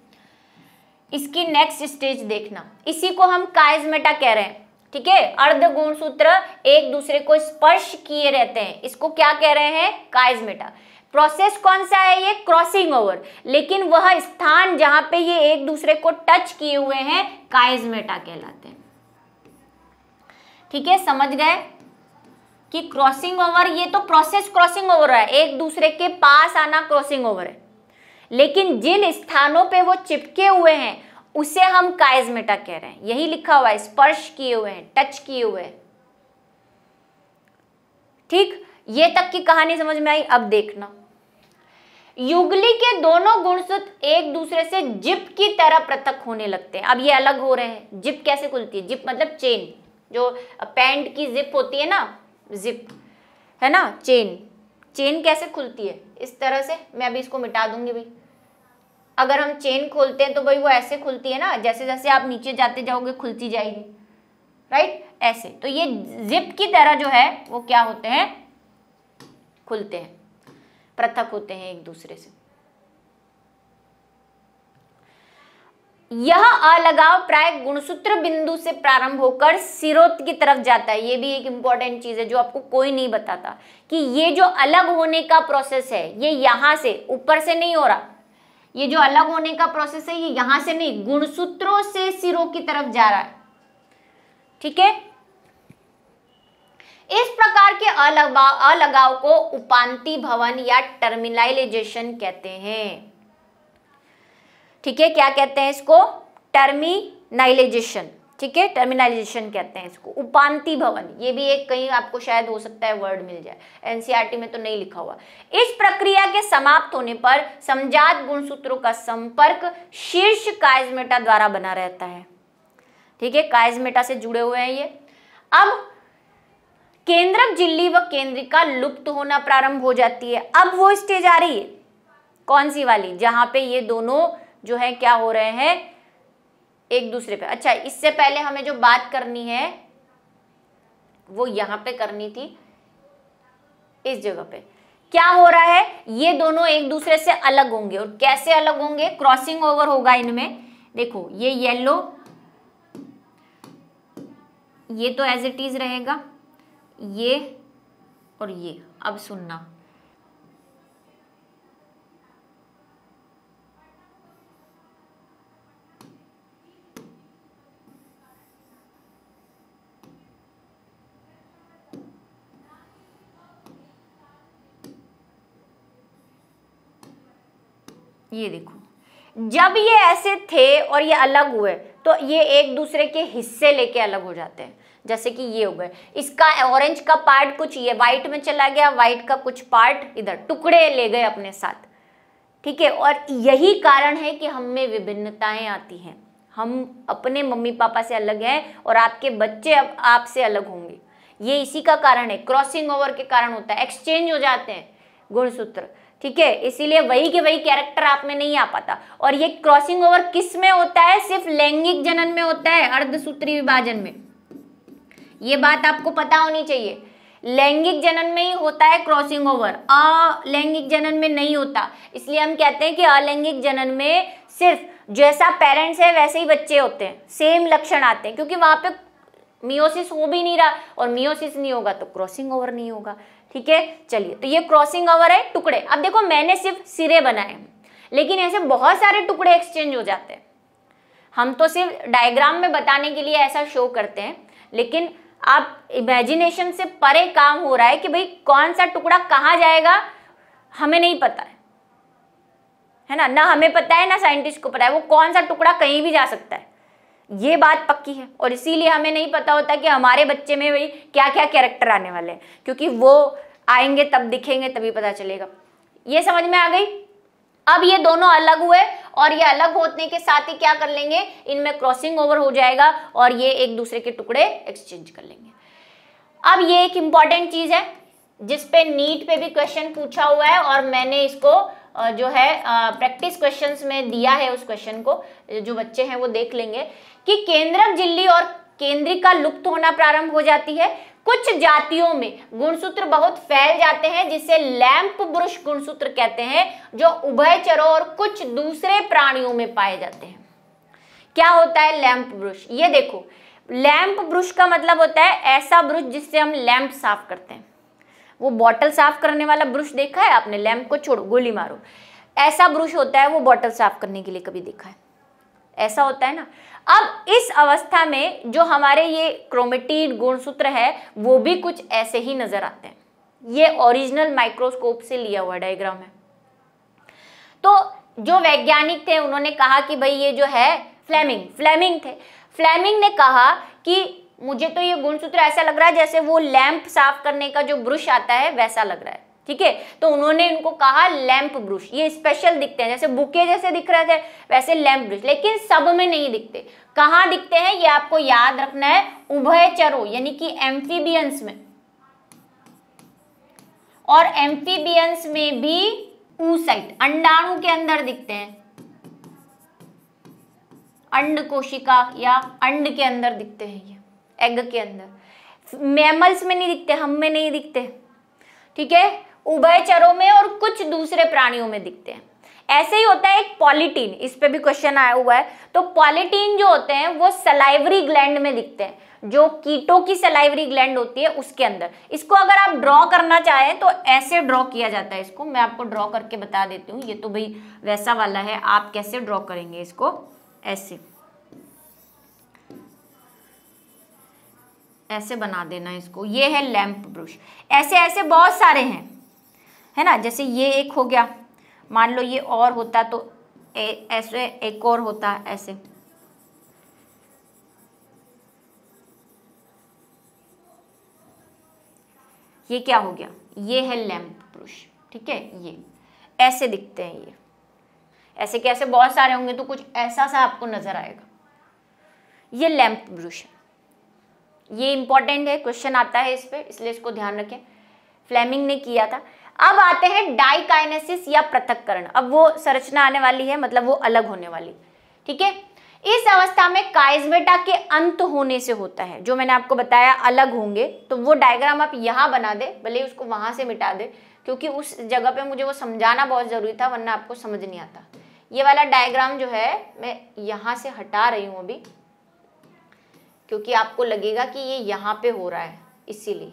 इसकी नेक्स्ट स्टेज देखना, इसी को हम काइज़मेटा कह रहे हैं, ठीक है। अर्ध गुणसूत्र एक दूसरे को स्पर्श किए रहते हैं, इसको क्या कह रहे हैं, काइज़मेटा। प्रोसेस कौन सा है, ये क्रॉसिंग ओवर, लेकिन वह स्थान जहां पे ये एक दूसरे को टच किए हुए हैं काइज़मेटा कहलाते हैं, ठीक है। समझ गए कि क्रॉसिंग ओवर, ये तो प्रोसेस क्रॉसिंग ओवर है, एक दूसरे के पास आना क्रॉसिंग ओवर है, लेकिन जिन स्थानों पे वो चिपके हुए हैं उसे हम काइज़मेटा कह रहे हैं। यही लिखा हुआ है, स्पर्श किए हुए हैं, टच किए हुए हैं, ठीक। ये तक की कहानी समझ में आई। अब देखना, युगली के दोनों गुणसूत्र एक दूसरे से जिप की तरह पृथक होने लगते हैं। अब ये अलग हो रहे हैं। जिप कैसे खुलती है, जिप मतलब चेन, जो पैंट की जिप होती है ना, जिप है ना, चेन, चेन कैसे खुलती है, इस तरह से। मैं अभी इसको मिटा दूंगी भाई। अगर हम चेन खोलते हैं तो भाई वो ऐसे खुलती है ना, जैसे जैसे आप नीचे जाते जाओगे खुलती जाएगी, राइट, ऐसे। तो ये जिप की तरह जो है वो क्या होते हैं, खुलते हैं, पृथक होते हैं एक दूसरे से। यह अलगाव प्राय गुणसूत्र बिंदु से प्रारंभ होकर सिरों की तरफ जाता है। ये भी एक इंपॉर्टेंट चीज है जो आपको कोई नहीं बताता कि ये जो अलग होने का प्रोसेस है ये यहां से, ऊपर से नहीं हो रहा। ये जो अलग होने का प्रोसेस है ये यहां से नहीं, गुणसूत्रों से सिरों की तरफ जा रहा है। ठीक है, इस प्रकार के अलगाव को उपांति भवन या टर्मिनाइजेशन कहते हैं। ठीक है, क्या कहते हैं इसको? टर्मिनाइजेशन। ठीक है, टर्मिनाइजेशन कहते हैं इसको, उपांति भवन। ये भी एक कहीं आपको शायद हो सकता है वर्ड मिल जाए, एनसीईआरटी में तो नहीं लिखा हुआ। इस प्रक्रिया के समाप्त होने पर समजात गुणसूत्रों का संपर्क शीर्ष काइजमेटा द्वारा बना रहता है। ठीक है, काइजमेटा से जुड़े हुए हैं ये। अब केंद्रक झिल्ली व केंद्रिका लुप्त होना प्रारंभ हो जाती है। अब वो स्टेज आ रही है, कौन सी वाली? जहां पे ये दोनों जो है क्या हो रहे हैं, एक दूसरे पे। अच्छा, इससे पहले हमें जो बात करनी है वो यहां पे करनी थी, इस जगह पे क्या हो रहा है, ये दोनों एक दूसरे से अलग होंगे। और कैसे अलग होंगे? क्रॉसिंग ओवर होगा इनमें। देखो, ये येलो, ये तो एज इट इज रहेगा, ये और ये। अब सुनना, ये देखो, जब ये ऐसे थे और ये अलग हुए तो ये एक दूसरे के हिस्से लेके अलग हो जाते हैं। जैसे कि ये हो गए, इसका ऑरेंज का पार्ट कुछ ये व्हाइट में चला गया, व्हाइट का कुछ पार्ट इधर, टुकड़े ले गए अपने साथ। ठीक है, और यही कारण है कि हम में विभिन्नताएं आती हैं। हम अपने मम्मी पापा से अलग हैं और आपके बच्चे अब आपसे अलग होंगे। ये इसी का कारण है, क्रॉसिंग ओवर के कारण होता है, एक्सचेंज हो जाते हैं गुणसूत्र। ठीक है, इसीलिए वही के वही कैरेक्टर आप में नहीं आ पाता। और ये क्रॉसिंग ओवर किस में होता है? सिर्फ लैंगिक जनन में होता है, अर्धसूत्री विभाजन में। ये बात आपको पता होनी चाहिए, लैंगिक जनन में ही होता है क्रॉसिंग ओवर, अलैंगिक जनन में नहीं होता। इसलिए हम कहते हैं कि अलैंगिक जनन में सिर्फ जैसा पेरेंट्स है वैसे ही बच्चे होते हैं, सेम लक्षण आते हैं, क्योंकि वहां पे मियोसिस हो भी नहीं रहा, और मियोसिस नहीं होगा तो क्रॉसिंग ओवर नहीं होगा। ठीक है, चलिए, तो ये क्रॉसिंग ओवर है, टुकड़े। अब देखो, मैंने सिर्फ सिरे बनाए, लेकिन ऐसे बहुत सारे टुकड़े एक्सचेंज हो जाते हैं। हम तो सिर्फ डायग्राम में बताने के लिए ऐसा शो करते हैं, लेकिन आप इमेजिनेशन से परे काम हो रहा है कि भाई कौन सा टुकड़ा कहाँ जाएगा हमें नहीं पता है ना, ना हमें पता है ना साइंटिस्ट को पता है, वो कौन सा टुकड़ा कहीं भी जा सकता है, ये बात पक्की है। और इसीलिए हमें नहीं पता होता कि हमारे बच्चे में भाई क्या क्या कैरेक्टर आने वाले हैं, क्योंकि वो आएंगे तब दिखेंगे तभी पता चलेगा। ये समझ में आ गई? अब ये दोनों अलग हुए और ये अलग होने के साथ ही क्या कर लेंगे, इनमें क्रॉसिंग ओवर हो जाएगा और ये एक दूसरे के टुकड़े एक्सचेंज कर लेंगे। अब ये एक इंपॉर्टेंट चीज है जिसपे नीट पे भी क्वेश्चन पूछा हुआ है, और मैंने इसको जो है प्रैक्टिस क्वेश्चंस में दिया है। उस क्वेश्चन को जो बच्चे हैं वो देख लेंगे कि केंद्रक झिल्ली और केंद्रिका लुप्त होना प्रारंभ हो जाती है। कुछ जातियों में गुणसूत्र बहुत फैल जाते हैं जिसे लैंप ब्रुश गुणसूत्र कहते हैं, जो उभयचरों और कुछ दूसरे प्राणियों में पाए जाते हैं। क्या होता है लैंप ब्रुश? ये देखो, लैंप ब्रुश का मतलब होता है ऐसा ब्रुश जिससे हम लैंप साफ करते हैं। वो बॉटल साफ करने वाला ब्रुश देखा है आपने? लैंप को छोड़ो, गोली मारो, ऐसा ब्रुश होता है, वो बॉटल साफ करने के लिए कभी देखा है? ऐसा होता है ना। अब इस अवस्था में जो हमारे ये क्रोमेटिड गुणसूत्र है वो भी कुछ ऐसे ही नजर आते हैं। ये ओरिजिनल माइक्रोस्कोप से लिया हुआ डायग्राम है। तो जो वैज्ञानिक थे उन्होंने कहा कि भाई ये जो है फ्लेमिंग थे। फ्लेमिंग ने कहा कि मुझे तो ये गुणसूत्र ऐसा लग रहा है जैसे वो लैंप साफ करने का जो ब्रश आता है वैसा लग रहा है। ठीक है, तो उन्होंने इनको कहा लैंप ब्रुश। ये स्पेशल दिखते हैं, जैसे बुके जैसे दिख रहे थे वैसे लैंप ब्रुश, लेकिन सब में नहीं दिखते। कहाँ दिखते हैं ये आपको याद रखना है, उभयचरों यानी कि एम्फीबियंस में, और एम्फीबियंस में भी oocyte अंडाणु के अंदर दिखते हैं, अंड कोशिका या अंड के अंदर दिखते हैं, ये एग के अंदर। मैमल्स में नहीं दिखते, हम में नहीं दिखते। ठीक है, उभयचरों में और कुछ दूसरे प्राणियों में दिखते हैं। ऐसे ही होता है एक पॉलिटीन, इस पे भी क्वेश्चन आया हुआ है। तो पॉलिटीन जो होते हैं वो सलाइवरी ग्लैंड में दिखते हैं, जो कीटों की सलाइवरी ग्लैंड होती है उसके अंदर। इसको अगर आप ड्रॉ करना चाहें तो ऐसे ड्रॉ किया जाता है इसको, मैं आपको ड्रॉ करके बता देती हूँ। ये तो भाई वैसा वाला है, आप कैसे ड्रॉ करेंगे इसको, ऐसे ऐसे बना देना इसको। ये है लैंप ब्रश। ऐसे ऐसे बहुत सारे हैं, है ना। जैसे ये एक हो गया, मान लो ये और होता तो ऐसे एक और होता, ऐसे। ये क्या हो गया, ये है लैंप ब्रश, ठीक है। ये ऐसे दिखते हैं, ये ऐसे कैसे बहुत सारे होंगे तो कुछ ऐसा सा आपको नजर आएगा। ये लैंप ब्रश है, ये इंपॉर्टेंट है, क्वेश्चन आता है इस पे, इसलिए इसको ध्यान रखें। फ्लेमिंग ने किया था। अब आते हैं डाइकाइनेसिस या पृथक्करण। अब वो संरचना आने वाली है, मतलब वो अलग होने वाली, ठीक है। इस अवस्था में काइज़मेटा के अंत होने से होता है, जो मैंने आपको बताया अलग होंगे। तो वो डायग्राम आप यहाँ बना दे, भले उसको वहां से मिटा दे, क्योंकि उस जगह पे मुझे वो समझाना बहुत जरूरी था, वरना आपको समझ नहीं आता। ये वाला डायग्राम जो है मैं यहाँ से हटा रही हूँ अभी, क्योंकि आपको लगेगा कि ये यहाँ पे हो रहा है, इसीलिए।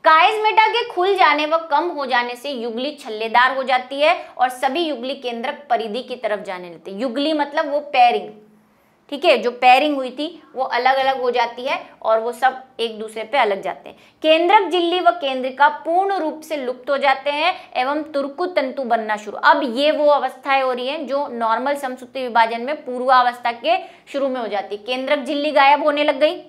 काइज़मेटा के खुल जाने व कम हो जाने से युगली छल्लेदार हो जाती है और सभी युगली केंद्रक परिधि की तरफ जाने लगते हैं। युगली मतलब वो पेयरिंग, ठीक है, जो पेयरिंग हुई थी वो अलग अलग हो जाती है और वो सब एक दूसरे पे अलग जाते हैं। केंद्रक झिल्ली व केंद्रिका पूर्ण रूप से लुप्त हो जाते हैं एवं तुर्कु तंतु बनना शुरू। अब ये वो अवस्थाएं हो रही हैं जो नॉर्मल समसूत्री विभाजन में पूर्वावस्था के शुरू में हो जाती है। केंद्रक झिल्ली गायब होने लग गई,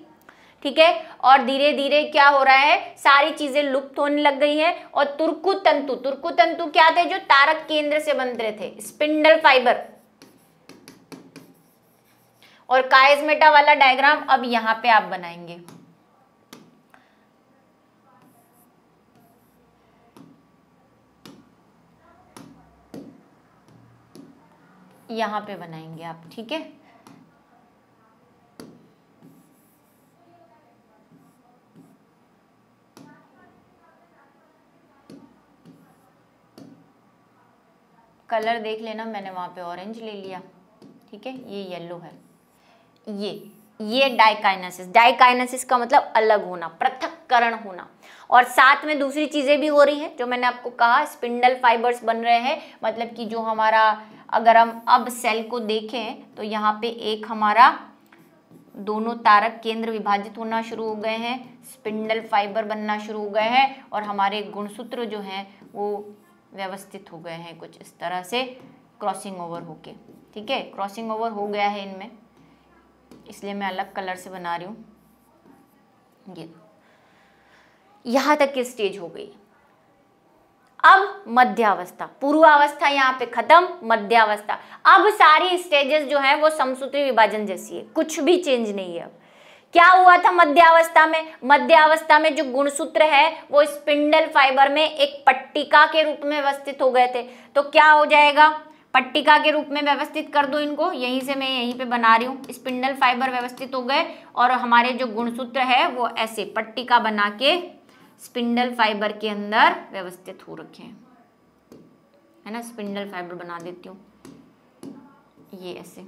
ठीक है, और धीरे धीरे क्या हो रहा है, सारी चीजें लुप्त होने लग गई हैं। और तुर्कु तंतु क्या थे, जो तारक केंद्र से बनते थे, स्पिंडल फाइबर। और काइज़मेटा वाला डायग्राम अब यहां पे आप बनाएंगे, यहां पे बनाएंगे आप, ठीक है। कलर देख लेना, मैंने वहां पे ऑरेंज ले लिया, ठीक है, ये येलो है। ये डाइकाइनेसिस का मतलब अलग होना, पृथक्करण होना। और साथ में दूसरी चीजें भी हो रही हैं, जो मैंने आपको कहा, स्पिंडल फाइबर्स बन रहे हैं। मतलब कि जो हमारा, अगर हम अब सेल को देखें तो यहाँ पे एक हमारा दोनों तारक केंद्र विभाजित होना शुरू हो गए हैं, स्पिंडल फाइबर बनना शुरू हो गए हैं, और हमारे गुणसूत्र जो हैं वो व्यवस्थित हो गए हैं कुछ इस तरह से, क्रॉसिंग ओवर होके, ठीक है। क्रॉसिंग ओवर हो गया है इनमें, इसलिए मैं अलग कलर से बना रही हूँ। ये यहां तक की स्टेज हो गई। अब मध्यावस्था, पूर्वावस्था यहाँ पे खत्म, मध्यावस्था। अब सारी स्टेजेस जो है वो समसूत्री विभाजन जैसी है, कुछ भी चेंज नहीं है। अब क्या हुआ था मध्यावस्था में, मध्यावस्था में जो गुणसूत्र है वो स्पिंडल फाइबर में एक पट्टिका के रूप में व्यवस्थित हो गए थे। तो क्या हो जाएगा, पट्टिका के रूप में व्यवस्थित कर दो इनको, यहीं से मैं यहीं पे बना रही हूँ। स्पिंडल फाइबर व्यवस्थित हो गए और हमारे जो गुणसूत्र है वो ऐसे पट्टिका बना के स्पिंडल फाइबर के अंदर व्यवस्थित हो रखे हैं, है ना। स्पिंडल फाइबर बना देती हूँ, ये ऐसे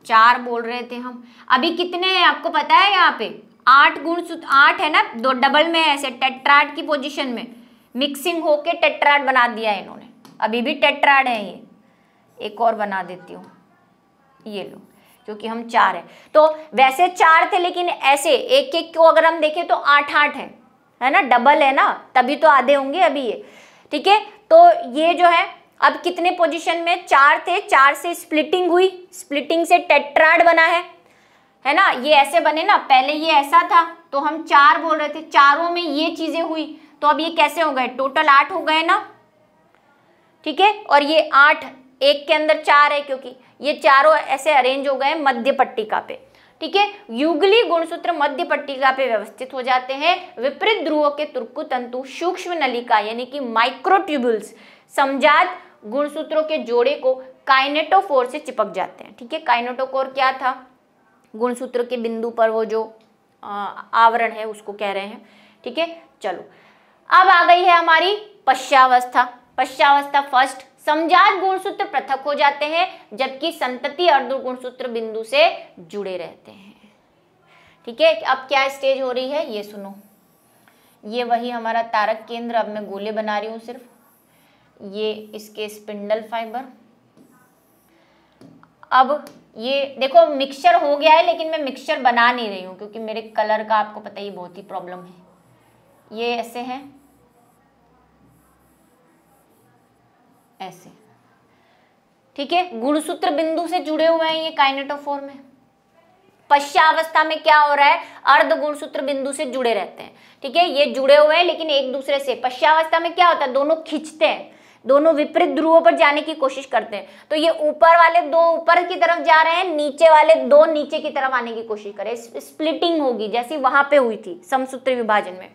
4 बोल रहे थे हम, अभी कितने हैं आपको पता है, यहाँ पे 8 गुणसूत्र, 8 है ना, 2 डबल में ऐसे टेट्राड की पोजीशन में मिक्सिंग होके टेट्राड बना दिया है इन्होंने, अभी भी टेट्राड है ये। एक और बना देती हूँ, ये लो, क्योंकि हम 4 हैं। तो वैसे 4 थे, लेकिन ऐसे एक एक को अगर हम देखें तो 8-8 है ना, डबल है ना, तभी तो आधे होंगे अभी ये, ठीक है। तो ये जो है अब कितने पोजीशन में, 4 थे, 4 से स्प्लिटिंग हुई, स्प्लिटिंग से टेट्राड बना है ना। ये ऐसे बने ना, पहले ये ऐसा था तो हम 4 बोल रहे थे, चारों में ये चीजें हुई, तो अब ये कैसे हो गए, टोटल 8 हो गए ना, ठीक है। और ये 8 एक के अंदर 4 है, क्योंकि ये चारों ऐसे अरेंज हो गए मध्य पट्टिका पे, ठीक है। युगली गुणसूत्र मध्य पट्टिका पे व्यवस्थित हो जाते हैं। विपरीत ध्रुवों के तुर्कु तंतु सूक्ष्म नलिका यानी कि माइक्रोट्यूब्यूल्स समजात गुणसूत्रों के जोड़े को काइनेटोफोर से चिपक जाते हैं, ठीक है। काइनेटोफोर क्या था, गुणसूत्र के बिंदु पर वो जो आवरण है उसको कह रहे हैं, ठीक है। चलो अब आ गई है हमारी पश्चावस्था। पश्चावस्था फर्स्ट, समजात गुणसूत्र पृथक हो जाते हैं, जबकि संतति अर्ध गुणसूत्र बिंदु से जुड़े रहते हैं। ठीक है, अब क्या स्टेज हो रही है ये सुनो। ये वही हमारा तारक केंद्र, अब मैं गोले बना रही हूं सिर्फ, ये इसके स्पिंडल फाइबर। अब ये देखो मिक्सचर हो गया है, लेकिन मैं मिक्सचर बना नहीं रही हूँ क्योंकि मेरे कलर का आपको पता ही बहुत ही प्रॉब्लम है। ये ऐसे है, ऐसे। ठीक है, गुणसूत्र बिंदु से जुड़े हुए हैं ये काइनेटोफोर में। पश्चावस्था में क्या हो रहा है, अर्ध गुणसूत्र बिंदु से जुड़े रहते हैं। ठीक है, ये जुड़े हुए हैं लेकिन एक दूसरे से। पश्चावस्था में क्या होता है, दोनों खींचते हैं, दोनों विपरीत ध्रुवों पर जाने की कोशिश करते हैं। तो ये ऊपर वाले दो ऊपर की तरफ जा रहे हैं, नीचे वाले दो नीचे की तरफ आने की कोशिश करें, स्प्लिटिंग होगी जैसी वहां पे हुई थी समसूत्री विभाजन में।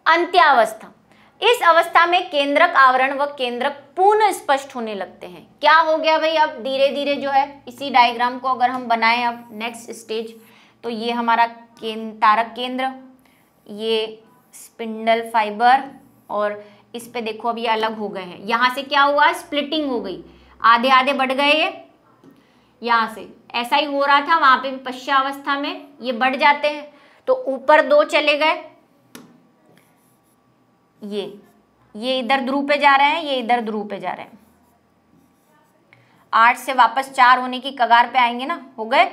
अंत्यावस्था, इस अवस्था में केंद्रक आवरण व केंद्रक पूर्ण स्पष्ट होने लगते हैं। क्या हो गया भाई, अब धीरे धीरे जो है इसी डायग्राम को अगर हम बनाएं अब नेक्स्ट स्टेज, तो ये हमारा तारक केंद्र, ये स्पिंडल फाइबर, और इस पे देखो अब ये अलग हो गए हैं। यहाँ से क्या हुआ, स्प्लिटिंग हो गई, आधे आधे बढ़ गए ये यहाँ से। ऐसा ही हो रहा था वहां पे भी, पश्चावस्था में ये बढ़ जाते हैं, तो ऊपर दो चले गए, ये इधर ध्रुव पे जा रहे हैं, ये इधर ध्रुव पे जा रहे हैं। 8 से वापस 4 होने की कगार पे आएंगे ना, हो गए।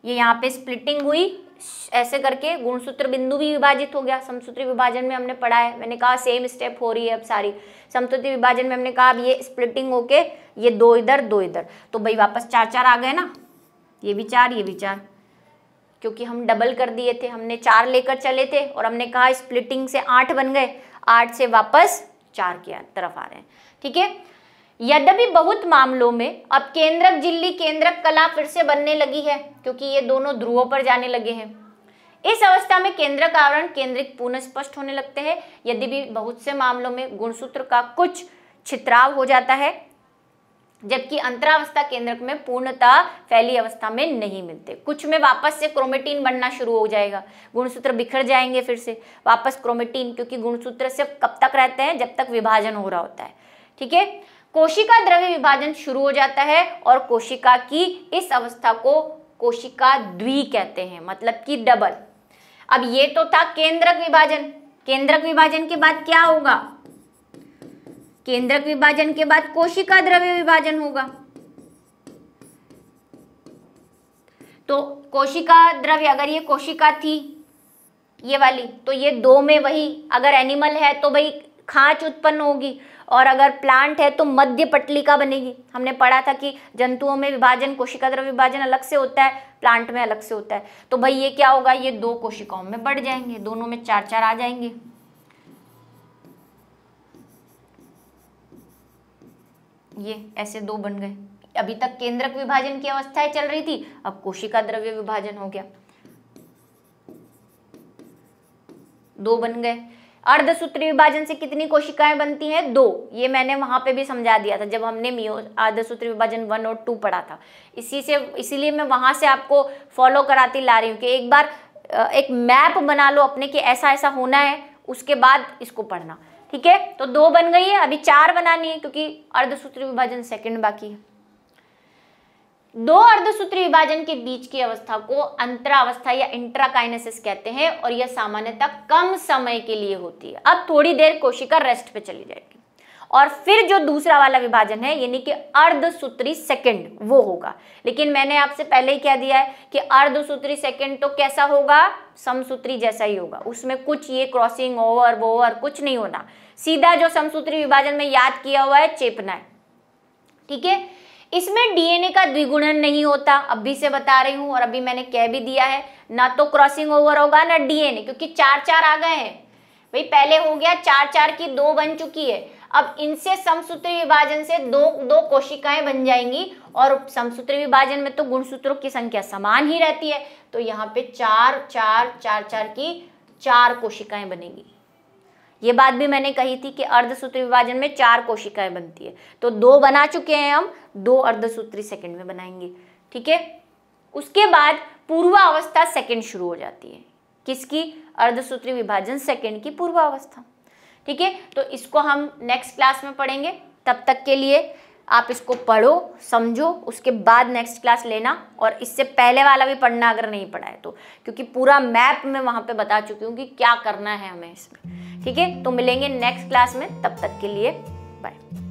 ये यहाँ पे स्प्लिटिंग हुई, ऐसे करके गुणसूत्र बिंदु भी विभाजित हो गया। समसूत्री विभाजन में हमने पढ़ा है, मैंने कहा सेम स्टेप हो रही है अब सारी। समसूत्री विभाजन में हमने कहा अब ये स्प्लिटिंग होके ये दो इधर दो इधर, तो भाई वापस 4 आ गए ना, ये भी 4 ये भी 4, क्योंकि हम डबल कर दिए थे। हमने 4 लेकर चले थे और हमने कहा स्प्लिटिंग से 8 बन गए, 8 से वापस 4 की तरफ आ रहे हैं। ठीक है, यद्यपि बहुत मामलों में अब केंद्रक झिल्ली केंद्रक कला फिर से बनने लगी है, क्योंकि ये दोनों ध्रुवों पर जाने लगे हैं। इस अवस्था में केंद्रक आवरण केंद्रिक पुनः स्पष्ट होने लगते हैं। यद्यपि बहुत से मामलों में गुणसूत्र का कुछ छितराव हो जाता है, जबकि अंतरावस्था केंद्रक में पूर्णतः फैली अवस्था में नहीं मिलते। कुछ में वापस से क्रोमेटिन बनना शुरू हो जाएगा, गुणसूत्र बिखर जाएंगे फिर से वापस क्रोमेटिन, क्योंकि गुणसूत्र से कब तक रहते हैं, जब तक विभाजन हो रहा होता है। ठीक है, कोशिका द्रव्य विभाजन शुरू हो जाता है और कोशिका की इस अवस्था को कोशिका द्वि कहते हैं, मतलब कि डबल। अब ये तो था केंद्रक विभाजन। केंद्रक विभाजन के बाद क्या होगा, केंद्रक विभाजन के बाद कोशिका द्रव्य विभाजन होगा। तो कोशिका द्रव्य, अगर ये कोशिका थी ये वाली, तो ये दो में वही, अगर एनिमल है तो भाई खांच उत्पन्न होगी, और अगर प्लांट है तो मध्य पटलिका बनेगी। हमने पढ़ा था कि जंतुओं में विभाजन कोशिका द्रव्य विभाजन अलग से होता है, प्लांट में अलग से होता है। तो भाई ये क्या होगा, ये 2 कोशिकाओं में बढ़ जाएंगे, दोनों में 4 आ जाएंगे। ये ऐसे 2 बन गए। अभी तक केंद्रक विभाजन की अवस्थाएं चल रही थी, अब कोशिका द्रव्य विभाजन हो गया, 2 बन गए। अर्धसूत्री विभाजन से कितनी कोशिकाएं बनती हैं, 2। ये मैंने वहां पे भी समझा दिया था जब हमने अर्धसूत्री विभाजन 1 और 2 पढ़ा था। इसीलिए मैं वहां से आपको फॉलो कराती ला रही हूँ कि एक बार एक मैप बना लो अपने कि ऐसा ऐसा होना है, उसके बाद इसको पढ़ना। ठीक है, तो 2 बन गई है, अभी 4 बनानी है क्योंकि अर्धसूत्री विभाजन सेकंड बाकी है। 2 अर्धसूत्री विभाजन के बीच की अवस्था को अंतरावस्था या इंट्राकाइनेसिस कहते हैं, और यह सामान्यतः कम समय के लिए होती है। अब थोड़ी देर कोशिका रेस्ट पे चली जाएगी, और फिर जो दूसरा वाला विभाजन है यानी कि अर्धसूत्री सेकंड वो होगा। लेकिन मैंने आपसे पहले ही कह दिया है कि अर्धसूत्री सेकंड तो कैसा होगा, समसूत्री जैसा ही होगा, उसमें कुछ ये क्रॉसिंग ओवर वो कुछ नहीं होना, सीधा जो समसूत्री विभाजन में याद किया हुआ है चेपना है। ठीक है, इसमें डीएनए का द्विगुणन नहीं होता, अभी से बता रही हूं, और अभी मैंने कह भी दिया है, ना तो क्रॉसिंग ओवर होगा ना डीएनए, क्योंकि 4 आ गए हैं भाई। पहले हो गया 4 की 2 बन चुकी है, अब इनसे समसूत्री विभाजन से 2 कोशिकाएं बन जाएंगी, और समसूत्री विभाजन में तो गुणसूत्रों की संख्या समान ही रहती है, तो यहाँ पे 4 की 4 कोशिकाएं बनेगी। ये बात भी मैंने कही थी कि अर्धसूत्री विभाजन में 4 कोशिकाएं बनती है, तो 2 बना चुके हैं हम, 2 अर्धसूत्री सेकंड में बनाएंगे। ठीक है, उसके बाद पूर्वावस्था सेकंड शुरू हो जाती है। किसकी, अर्धसूत्री विभाजन सेकंड की पूर्वावस्था। ठीक है, तो इसको हम नेक्स्ट क्लास में पढ़ेंगे। तब तक के लिए आप इसको पढ़ो, समझो, उसके बाद नेक्स्ट क्लास लेना, और इससे पहले वाला भी पढ़ना अगर नहीं पढ़ा है तो, क्योंकि पूरा मैप मैं वहां पे बता चुकी हूँ कि क्या करना है हमें इसमें। ठीक है, तो मिलेंगे नेक्स्ट क्लास में, तब तक के लिए बाय।